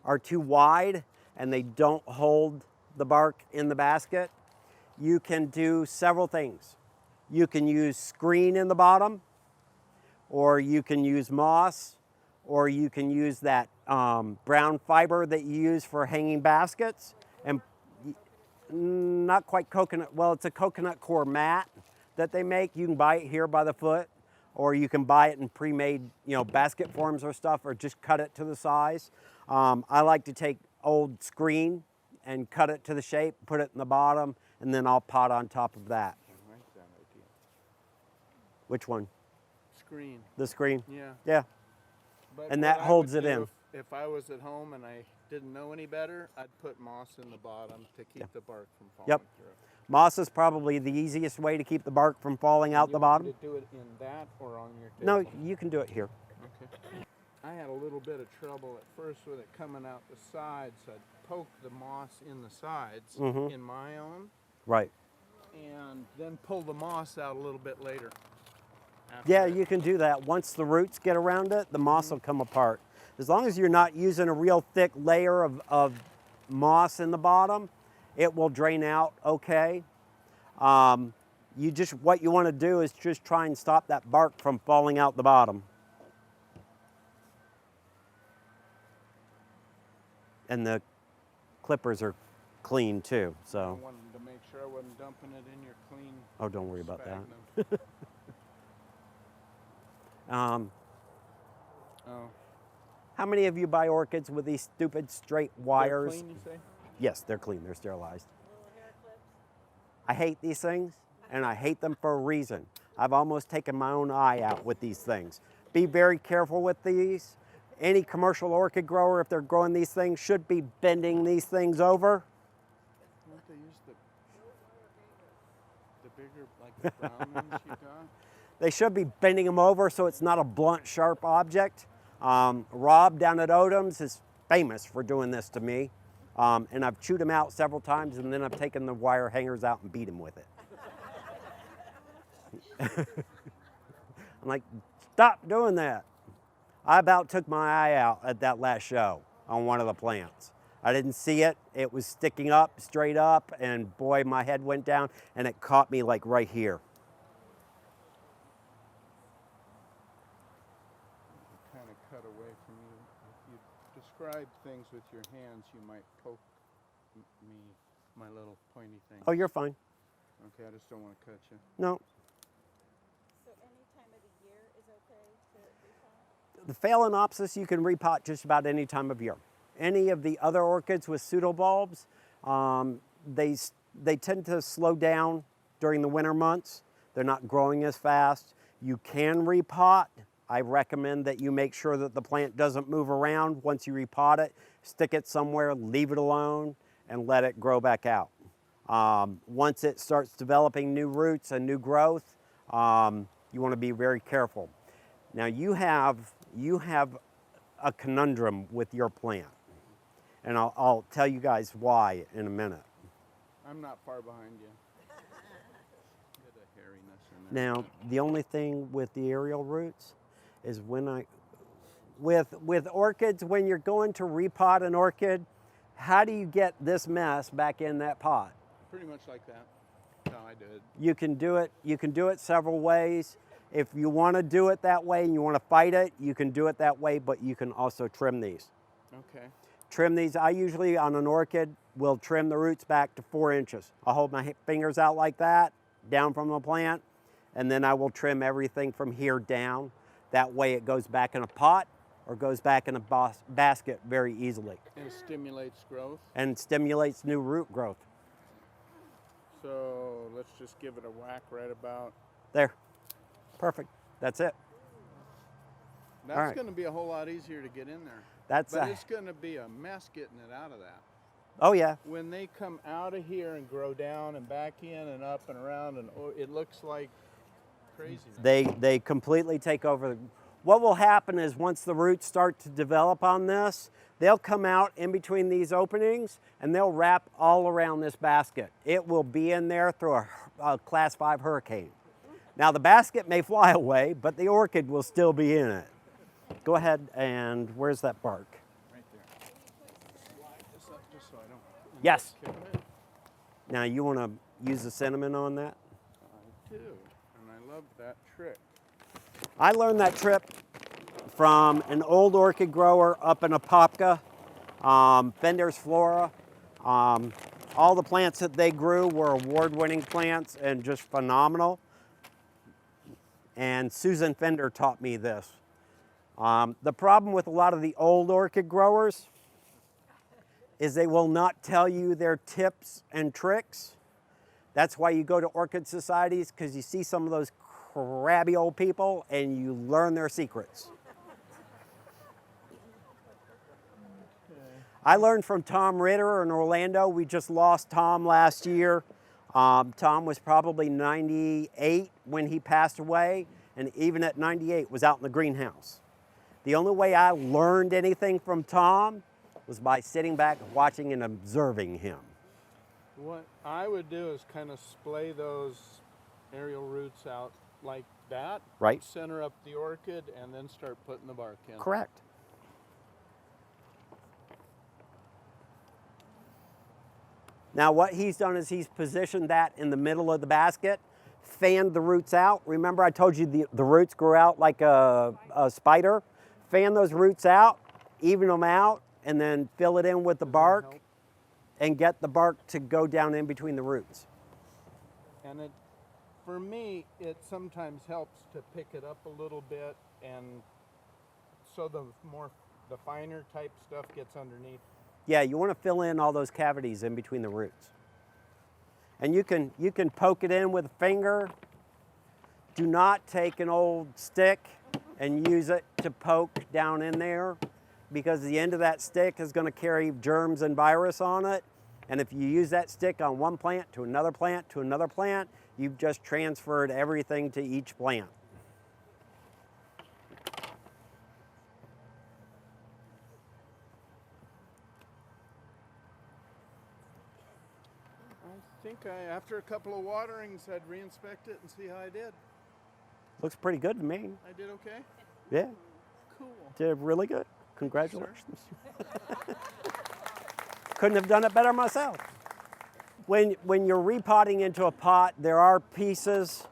are too wide and they don't hold the bark in the basket. You can do several things. You can use screen in the bottom, or you can use moss, or you can use that brown fiber that you use for hanging baskets, and not quite coconut, well, it's a coconut core mat that they make. You can buy it here by the foot, or you can buy it in pre-made, you know, basket forms or stuff, or just cut it to the size. I like to take old screen and cut it to the shape, put it in the bottom, and then I'll pot on top of that. I like that idea. Which one? Screen. The screen? Yeah. Yeah. But And what that I holds would it do in. If I was at home and I didn't know any better, I'd put moss in the bottom to keep the bark from falling Yep. through. Moss is probably the easiest way to keep the bark from falling out You the want bottom. me to do it in that or on your No, table? you can do it here. Okay. I had a little bit of trouble at first with it coming out the sides. I'd poke the moss in the sides in my own, Right. and then pull the moss out a little bit later. Yeah, you can do that. Once the roots get around it, the moss will come apart. As long as you're not using a real thick layer of moss in the bottom, it will drain out okay. What you want to do is just try and stop that bark from falling out the bottom. And the clippers are clean too, I so. wanted to make sure I wasn't dumping it in your clean Oh, don't worry about sphagnum. that. Oh. How many of you buy orchids with these stupid straight They're wires? clean, you say? Yes, they're clean, they're sterilized. Little hair clips. I hate these things, and I hate them for a reason. I've almost taken my own eye out with these things. Be very careful with these. Any commercial orchid grower, if they're growing these things, should be bending these things over. Don't they use the bigger, like the brown ones you got? They should be bending them over so it's not a blunt, sharp object. Rob down at Odom's is famous for doing this to me. And I've chewed him out several times, and then I've taken the wire hangers out and beat him with it. I'm like, stop doing that. I about took my eye out at that last show on one of the plants. I didn't see it. It was sticking up, straight up, and boy, my head went down, and it caught me like right here. Kind of cut away from you. If you describe things with your hands, you might poke me, my little pointy thing. Oh, you're fine. Okay, I just don't want to cut you. No. So any time of the year is okay to repot? The Phalaenopsis you can repot just about any time of year. Any of the other orchids with pseudobulbs, they tend to slow down during the winter months. They're not growing as fast. You can repot. I recommend that you make sure that the plant doesn't move around. Once you repot it, stick it somewhere, leave it alone, and let it grow back out. Once it starts developing new roots and new growth, you want to be very careful. Now you have a conundrum with your plant, and I'll tell you guys why in a minute. I'm not far behind you. Bit of hairiness in there. Now, the only thing with the aerial roots is with orchids, when you're going to repot an orchid, how do you get this mess back in that pot? Pretty much like that. That's how I did. You can do it several ways. If you want to do it that way and you want to fight it, you can do it that way, but you can also trim these. Okay. Trim these. I usually, on an orchid, will trim the roots back to 4 inches. I'll hold my fingers out like that, down from the plant, and then I will trim everything from here down. That way it goes back in a pot or goes back in a basket very easily. And it stimulates growth. And stimulates new root growth. So let's just give it a whack right about. There. Perfect. That's it. That's right. going to be a whole lot easier to get in there. That's But it's going to be a mess getting it out of that. Oh yeah. When they come out of here and grow down and back in and up and around, and it looks like crazy. They completely take over. What will happen is once the roots start to develop on this, they'll come out in between these openings and they'll wrap all around this basket. It will be in there through a class 5 hurricane. Now the basket may fly away, but the orchid will still be in it. Go ahead, and where's that bark? Right there. Slide this up just so I don't. Yes. Kill it. Now you want to use the cinnamon on that? I do, and I love that trick. I learned that trick from an old orchid grower up in Apopka, Fender's Flora. All the plants that they grew were award-winning plants and just phenomenal. And Susan Fender taught me this. The problem with a lot of the old orchid growers is they will not tell you their tips and tricks. That's why you go to orchid societies, because you see some of those crabby old people and you learn their secrets. I learned from Tom Ritter in Orlando. We just lost Tom last year. Tom was probably 98 when he passed away, and even at 98 was out in the greenhouse. The only way I learned anything from Tom was by sitting back, watching and observing him. What I would do is kind of splay those aerial roots out like that. Right. Center up the orchid and then start putting the bark in. Correct. Now what he's done is he's positioned that in the middle of the basket, fanned the roots out. Remember I told you the roots grow out like a spider? Fan those roots out, even them out, and then fill it in with the bark and get the bark to go down in between the roots. And it, for me, it sometimes helps to pick it up a little bit, and so the finer type stuff gets underneath. Yeah, you want to fill in all those cavities in between the roots. And you can poke it in with a finger. Do not take an old stick and use it to poke down in there, because the end of that stick is going to carry germs and virus on it. And if you use that stick on one plant to another plant to another plant, you've just transferred everything to each plant. I think after a couple of waterings, I'd re-inspect it and see how I did. Looks pretty good to me. I did okay? Yeah, Cool. did really good. Congratulations. Couldn't have done it better myself. When you're repotting into a pot, there are pieces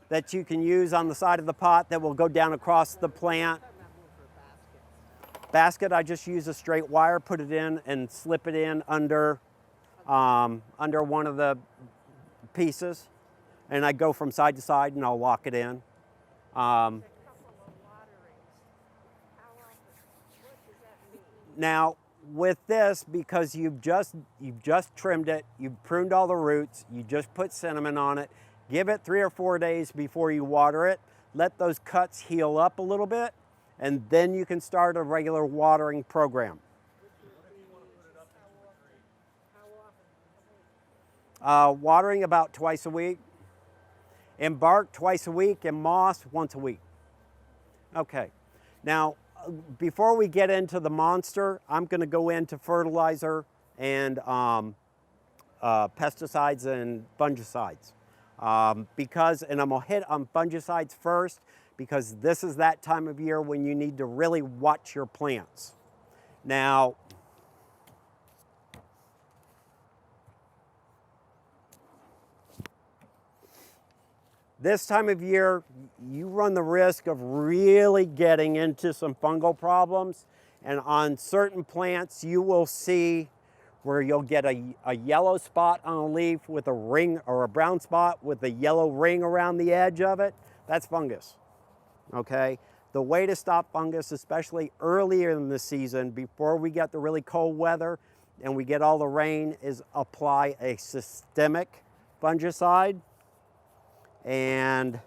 that you can use on the side of the pot that will go down across the plant. Basket, I just use a straight wire, put it in and slip it in under one of the pieces. And I go from side to side and I'll lock it in. Now, with this, because you've just trimmed it, you've pruned all the roots, you just put cinnamon on it, give it 3 or 4 days before you water it, let those cuts heal up a little bit, and then you can start a regular watering program. Watering about twice a week. In bark, twice a week. In moss, once a week. Okay. Now, before we get into the monster, I'm going to go into fertilizer and pesticides and fungicides. And I'm going to hit on fungicides first, because this is that time of year when you need to really watch your plants. Now, this time of year, you run the risk of really getting into some fungal problems. And on certain plants, you will see where you'll get a yellow spot on a leaf with a ring, or a brown spot with a yellow ring around the edge of it. That's fungus, okay? The way to stop fungus, especially earlier in the season, before we get the really cold weather and we get all the rain, is apply a systemic fungicide. And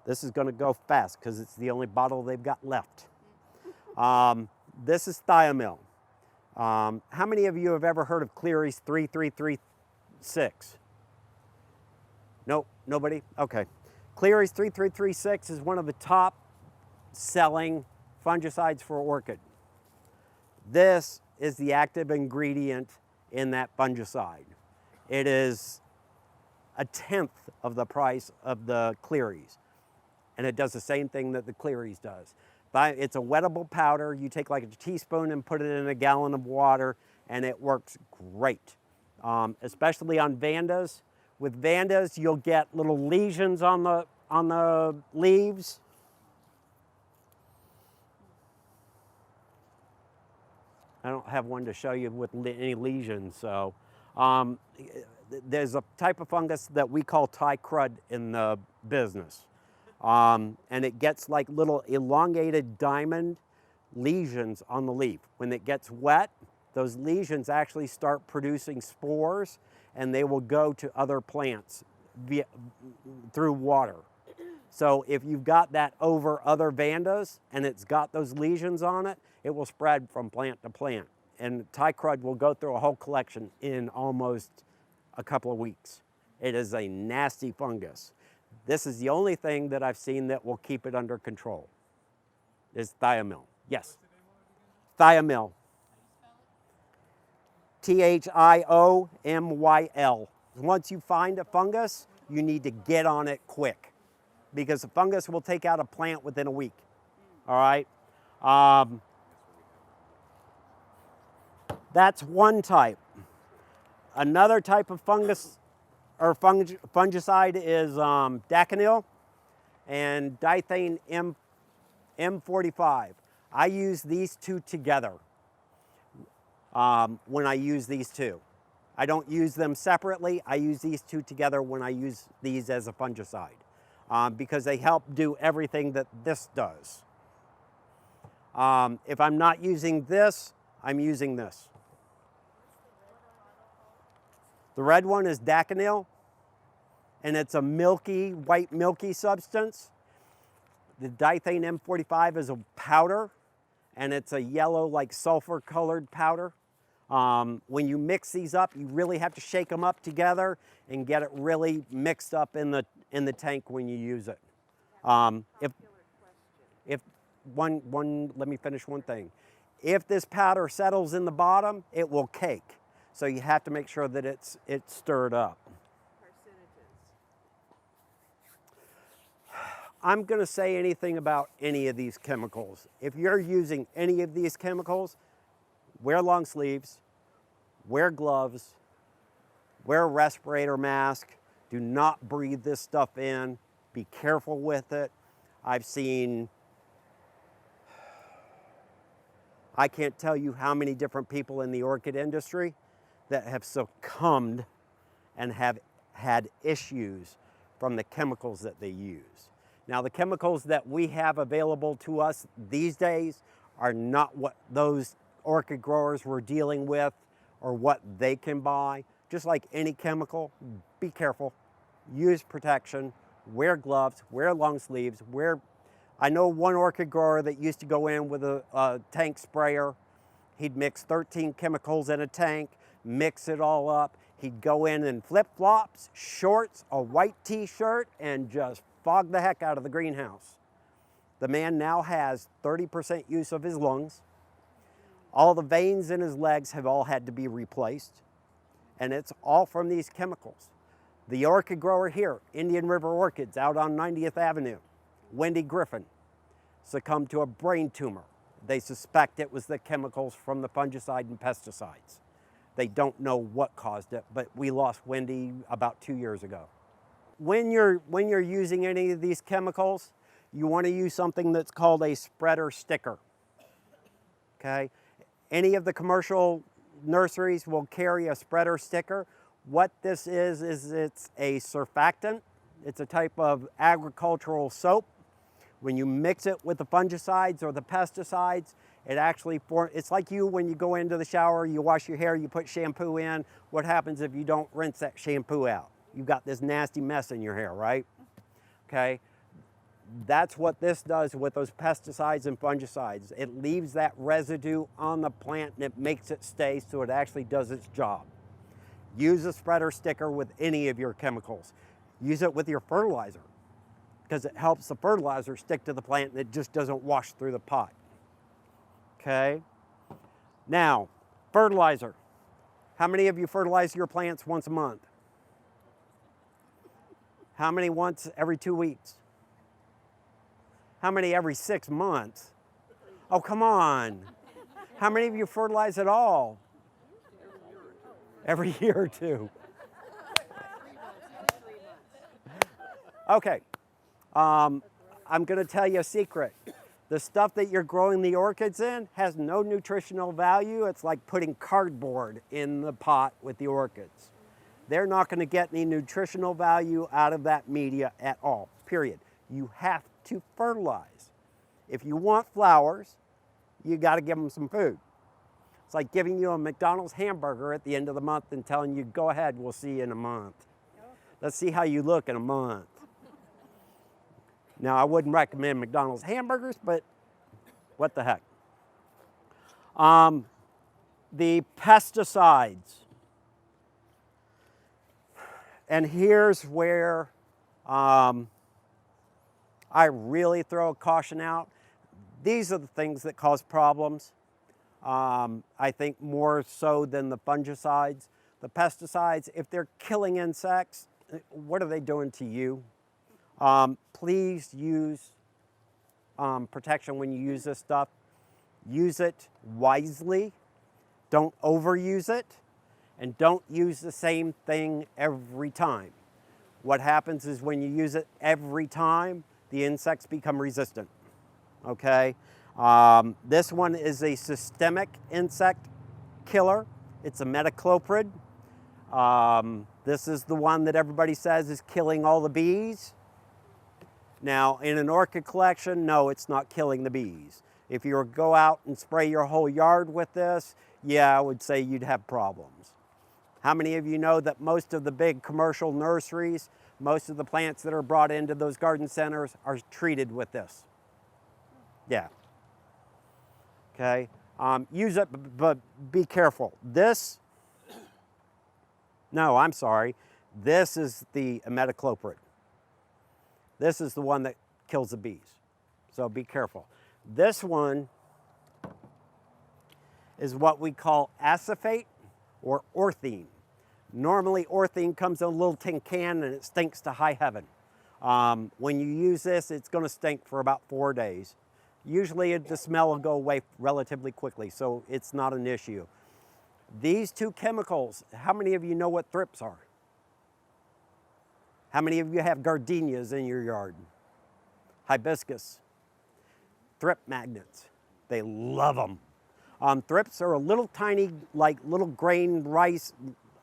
this is going to go fast because it's the only bottle they've got left. This is thiamil. How many of you have ever heard of Cleary's 3336? Nope, nobody? Okay. Cleary's 3336 is one of the top selling fungicides for orchid. This is the active ingredient in that fungicide. It is 1/10 of the price of the Cleary's. And it does the same thing that the Cleary's does. But it's a wettable powder. You take like a teaspoon and put it in a gallon of water, and it works great. Especially on Vandas. With Vandas, you'll get little lesions on the leaves. I don't have one to show you with any lesions, so. There's a type of fungus that we call Thai crud in the business. And it gets like little elongated diamond lesions on the leaf. When it gets wet, those lesions actually start producing spores, and they will go to other plants through water. So if you've got that over other Vandas and it's got those lesions on it, it will spread from plant to plant. And Thai crud will go through a whole collection in almost a couple of weeks. It is a nasty fungus. This is the only thing that I've seen that will keep it under control, is thiamyl. Yes. Thiamyl. Thiomyl. Once you find a fungus, you need to get on it quick because the fungus will take out a plant within a week. All right? That's one type. Another type of fungus or fungicide is daconil and dithane M45. I use these two together when I use these two. I don't use them separately. I use these two together when I use these as a fungicide because they help do everything that this does. If I'm not using this, I'm using this. The red one is daconil, and it's a milky, white milky substance. The dithane M45 is a powder, and it's a yellow, like sulfur-colored powder. When you mix these up, you really have to shake them up together and get it really mixed up in the tank when you use it. Let me finish one thing. If this powder settles in the bottom, it will cake. So you have to make sure that it's stirred up. I'm going to say anything about any of these chemicals. If you're using any of these chemicals, wear long sleeves, wear gloves, wear a respirator mask. Do not breathe this stuff in. Be careful with it. I can't tell you how many different people in the orchid industry that have succumbed and have had issues from the chemicals that they use. Now, the chemicals that we have available to us these days are not what those orchid growers were dealing with or what they can buy. Just like any chemical, be careful, use protection, wear gloves, wear long sleeves, I know one orchid grower that used to go in with a tank sprayer. He'd mix 13 chemicals in a tank, mix it all up. He'd go in flip-flops, shorts, a white t-shirt, and just fog the heck out of the greenhouse. The man now has 30% use of his lungs. All the veins in his legs have all had to be replaced, and it's all from these chemicals. The orchid grower here, Indian River Orchids, out on 90th Avenue, Wendy Griffin, succumbed to a brain tumor. They suspect it was the chemicals from the fungicide and pesticides. They don't know what caused it, but we lost Wendy about 2 years ago. When you're using any of these chemicals, you want to use something that's called a spreader sticker. Okay? Any of the commercial nurseries will carry a spreader sticker. What this is it's a surfactant. It's a type of agricultural soap. When you mix it with the fungicides or the pesticides, it actually it's like when you go into the shower, you wash your hair, you put shampoo in. What happens if you don't rinse that shampoo out? You've got this nasty mess in your hair, right? Okay. That's what this does with those pesticides and fungicides. It leaves that residue on the plant and it makes it stay so it actually does its job. Use a spreader sticker with any of your chemicals. Use it with your fertilizer because it helps the fertilizer stick to the plant and it just doesn't wash through the pot. Okay? Now, fertilizer. How many of you fertilize your plants once a month? How many once every 2 weeks? How many every 6 months? Oh, come on. How many of you fertilize at all? Every year or two. Okay. I'm going to tell you a secret. The stuff that you're growing the orchids in has no nutritional value. It's like putting cardboard in the pot with the orchids. They're not going to get any nutritional value out of that media at all, period. You have to fertilize. If you want flowers, you got to give them some food. It's like giving you a McDonald's hamburger at the end of the month and telling you, go ahead, we'll see you in a month. Let's see how you look in a month. Now, I wouldn't recommend McDonald's hamburgers, but what the heck. The pesticides. And here's where I really throw a caution out. These are the things that cause problems. I think more so than the fungicides. The pesticides, if they're killing insects, what are they doing to you? Please use protection when you use this stuff. Use it wisely. Don't overuse it. And don't use the same thing every time. What happens is when you use it every time, the insects become resistant. Okay? This one is a systemic insect killer. It's a metacloprid. This is the one that everybody says is killing all the bees. Now, in an orchid collection, no, it's not killing the bees. If you were to go out and spray your whole yard with this, yeah, I would say you'd have problems. How many of you know that most of the big commercial nurseries, most of the plants that are brought into those garden centers are treated with this? Yeah. Okay. Use it, but be careful. This, no, I'm sorry. This is the metacloprid. This is the one that kills the bees. So be careful. This one is what we call acephate or orthene. Normally orthene comes in a little tin can and it stinks to high heaven. When you use this, it's going to stink for about 4 days. Usually the smell will go away relatively quickly, so it's not an issue. These two chemicals, how many of you know what thrips are? How many of you have gardenias in your yard? Hibiscus. Thrip magnets. They love them. Thrips are a little tiny, like little grain rice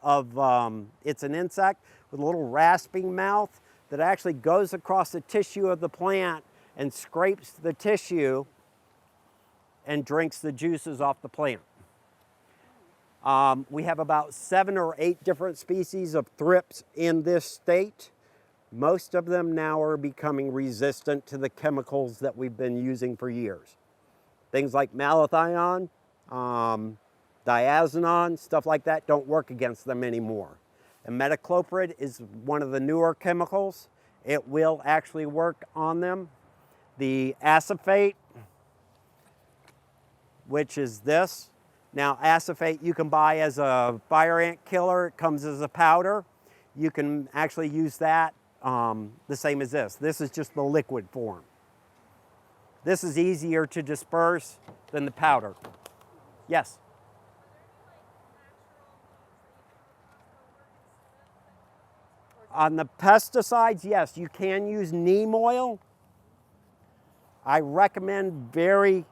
of, it's an insect with a little rasping mouth that actually goes across the tissue of the plant and scrapes the tissue and drinks the juices off the plant. We have about 7 or 8 different species of thrips in this state. Most of them now are becoming resistant to the chemicals that we've been using for years. Things like malathion, diazinon, stuff like that don't work against them anymore. And metacloprid is one of the newer chemicals. It will actually work on them. The acephate, which is this. Now, acephate you can buy as a fire ant killer. It comes as a powder. You can actually use that the same as this. This is just the liquid form. This is easier to disperse than the powder. Yes? On the pesticides, yes, you can use neem oil. I recommend to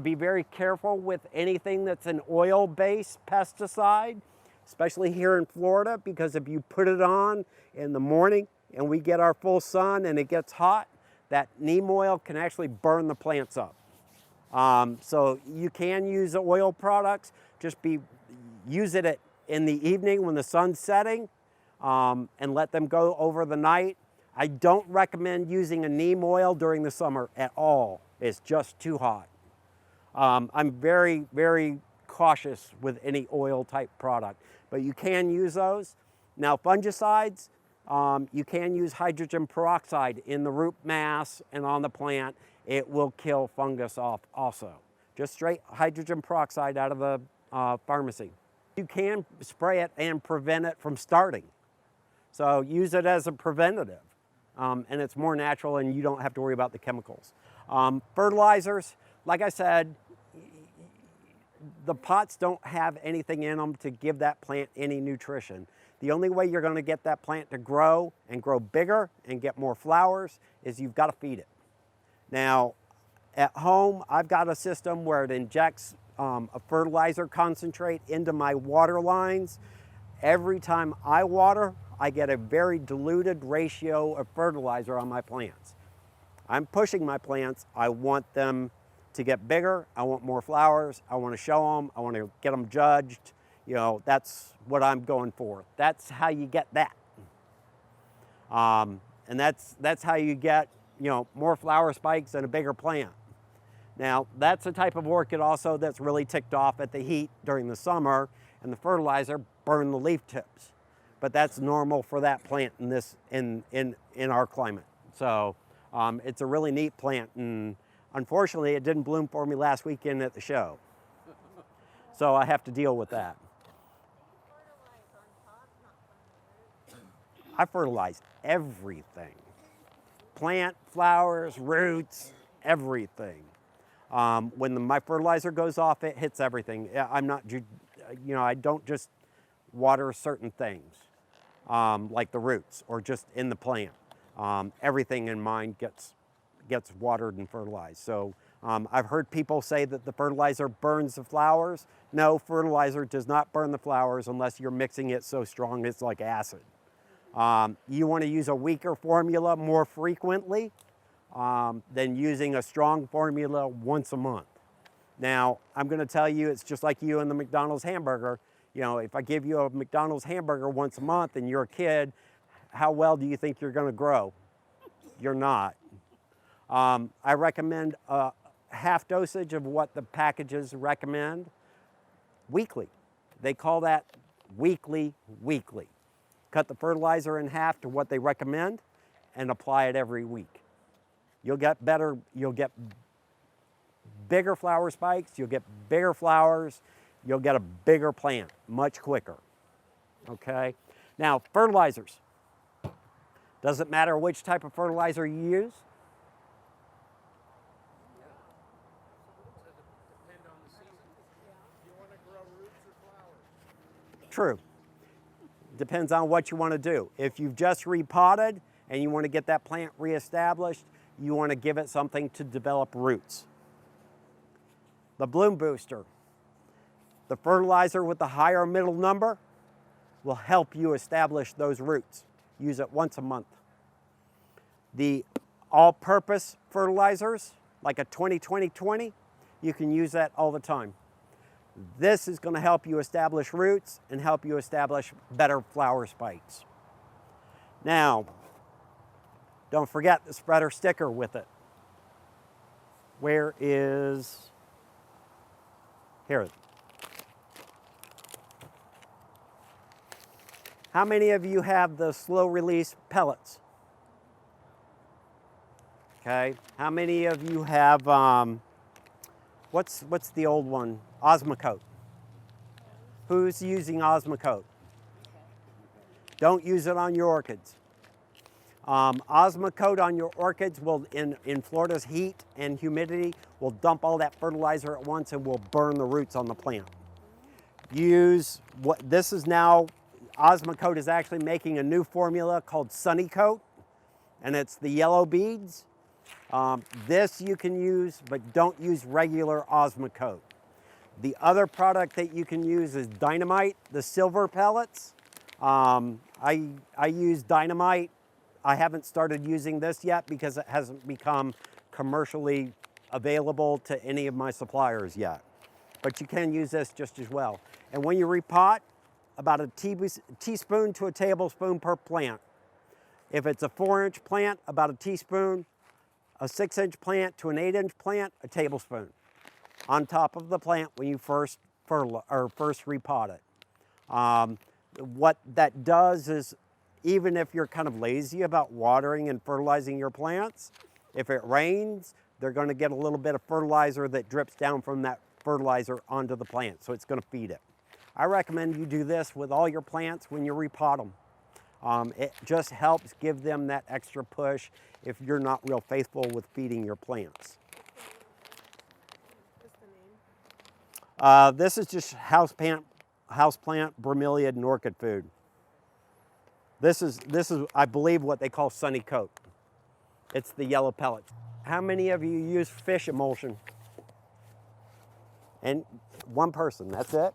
be very careful with anything that's an oil-based pesticide, especially here in Florida, because if you put it on in the morning and we get our full sun and it gets hot, that neem oil can actually burn the plants up. So you can use oil products, just use it in the evening when the sun's setting and let them go over the night. I don't recommend using a neem oil during the summer at all. It's just too hot. I'm very, very cautious with any oil type product, but you can use those. Now fungicides, you can use hydrogen peroxide in the root mass and on the plant. It will kill fungus off also. Just straight hydrogen peroxide out of the pharmacy. You can spray it and prevent it from starting. So use it as a preventative. And it's more natural and you don't have to worry about the chemicals. Fertilizers, like I said, the pots don't have anything in them to give that plant any nutrition. The only way you're going to get that plant to grow and grow bigger and get more flowers is you've got to feed it. Now, at home, I've got a system where it injects a fertilizer concentrate into my water lines. Every time I water, I get a very diluted ratio of fertilizer on my plants. I'm pushing my plants. I want them to get bigger. I want more flowers. I want to show them. I want to get them judged. You know, that's what I'm going for. That's how you get that. And that's how you get, you know, more flower spikes and a bigger plant. Now, that's a type of orchid also that's really ticked off at the heat during the summer, and the fertilizer burned the leaf tips. but that's normal for that plant in this in our climate. So it's a really neat plant, and unfortunately it didn't bloom for me last weekend at the show. So I have to deal with that. I fertilize everything. Plant, flowers, roots, everything. When my fertilizer goes off, it hits everything. I'm not, I don't just water certain things, like the roots or just in the plant. Everything in mine gets watered and fertilized. So I've heard people say that the fertilizer burns the flowers. No, fertilizer does not burn the flowers unless you're mixing it so strong it's like acid. You want to use a weaker formula more frequently than using a strong formula once a month. Now, I'm going to tell you, it's just like you and the McDonald's hamburger. You know, if I give you a McDonald's hamburger once a month and you're a kid, how well do you think you're going to grow? You're not. I recommend a half dosage of what the packages recommend weekly. They call that weekly. Cut the fertilizer in half to what they recommend and apply it every week. You'll get bigger flower spikes, you'll get bigger flowers, you'll get a bigger plant much quicker. Okay? Now, fertilizers. Doesn't matter which type of fertilizer you use. Depend on the season. You want to grow roots or flowers? True. Depends on what you want to do. If you've just repotted and you want to get that plant reestablished, you want to give it something to develop roots. The bloom booster, the fertilizer with the higher middle number, will help you establish those roots. Use it once a month. The all-purpose fertilizers, like a 20-20-20, you can use that all the time. This is going to help you establish roots and help you establish better flower spikes. Now, don't forget the spreader sticker with it. Where is, here. How many of you have the slow release pellets? Okay, how many of you have, what's the old one? Osmocote. Who's using Osmocote? Don't use it on your orchids. Osmocote on your orchids will, in Florida's heat and humidity, will dump all that fertilizer at once and will burn the roots on the plant. Use what this is now, Osmocote is actually making a new formula called Sunny Coat, and it's the yellow beads. This you can use, but don't use regular Osmocote. The other product that you can use is Dynamite, the silver pellets. I use Dynamite. I haven't started using this yet because it hasn't become commercially available to any of my suppliers yet. But you can use this just as well. And when you repot, about a teaspoon to a tablespoon per plant. If it's a 4-inch plant, about a teaspoon. A 6-inch plant to an 8-inch plant, a tablespoon on top of the plant when you first repot it. What that does is, even if you're kind of lazy about watering and fertilizing your plants, if it rains, they're going to get a little bit of fertilizer that drips down from that fertilizer onto the plant, so it's going to feed it. I recommend you do this with all your plants when you repot them. It just helps give them that extra push if you're not real faithful with feeding your plants. What's the name? This is just houseplant bromeliad and orchid food. This is I believe what they call Sunny Coat. It's the yellow pellet. How many of you use fish emulsion? And one person, that's it?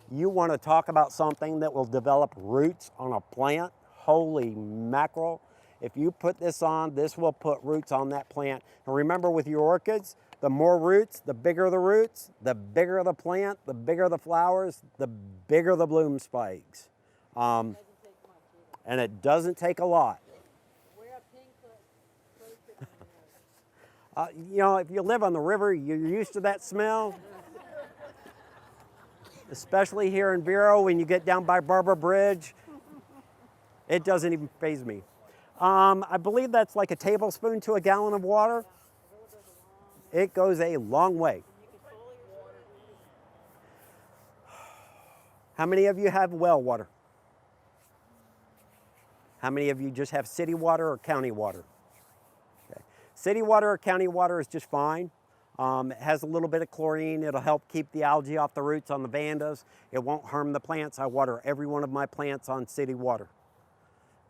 You want to talk about something that will develop roots on a plant? Holy mackerel. If you put this on, this will put roots on that plant. And remember, with your orchids, the more roots, the bigger the bigger the plant, the bigger the flowers, the bigger the bloom spikes. And it doesn't take a lot. Wear a pink cloak on your You know, if you live on the river, you're used to that smell. Especially here in Vero, when you get down by Barber Bridge, It doesn't even faze me. I believe that's like a tablespoon to a gallon of water. It goes a long way. How many of you have well water? How many of you just have city water or county water? Okay. City water or county water is just fine. It has a little bit of chlorine. It'll help keep the algae off the roots on the vandas. It won't harm the plants. I water every one of my plants on city water.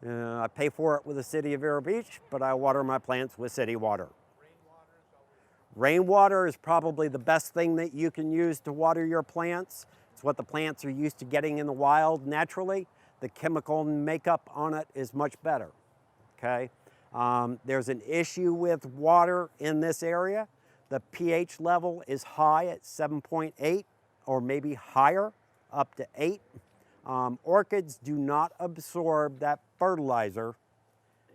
I pay for it with the city of Vero Beach, but I water my plants with city water. Rainwater is probably the best thing that you can use to water your plants. It's what the plants are used to getting in the wild naturally. The chemical makeup on it is much better, okay? There's an issue with water in this area. The pH level is high at 7.8 or maybe higher, up to 8. Orchids do not absorb that fertilizer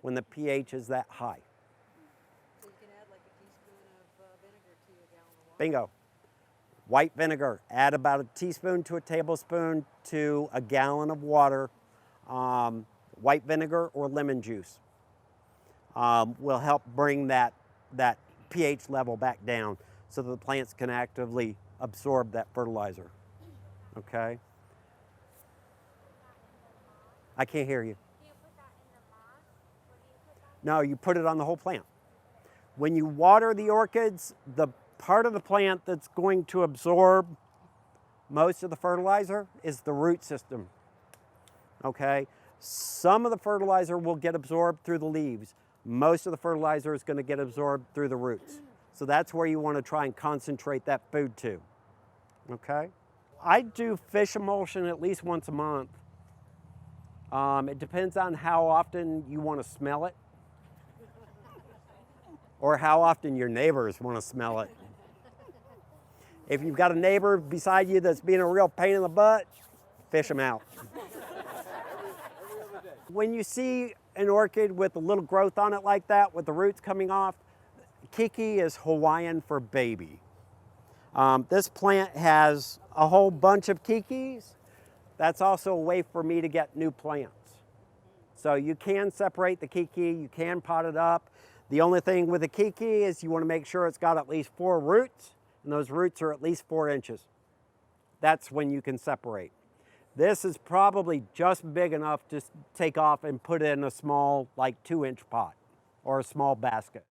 when the pH is that high. So you can add like a teaspoon of vinegar to a gallon of water. Bingo. White vinegar, add about a teaspoon to a tablespoon to a gallon of water. White vinegar or lemon juice will help bring that pH level back down so that the plants can actively absorb that fertilizer. Okay? I can't hear you. Do you put that in the moss? Where do you put that? No, you put it on the whole plant. When you water the orchids, the part of the plant that's going to absorb most of the fertilizer is the root system. Okay? Some of the fertilizer will get absorbed through the leaves. Most of the fertilizer is going to get absorbed through the roots. So that's where you want to try and concentrate that food to. Okay? I do fish emulsion at least once a month. It depends on how often you want to smell it or how often your neighbors want to smell it. If you've got a neighbor beside you that's being a real pain in the butt, fish them out. When you see an orchid with a little growth on it like that, with the roots coming off, Kiki is Hawaiian for baby. This plant has a whole bunch of Kikis. That's also a way for me to get new plants. So you can separate the Kiki, you can pot it up. The only thing with a Kiki is you want to make sure it's got at least 4 roots, and those roots are at least 4 inches. That's when you can separate. This is probably just big enough to take off and put in a small, like 2-inch pot or a small basket.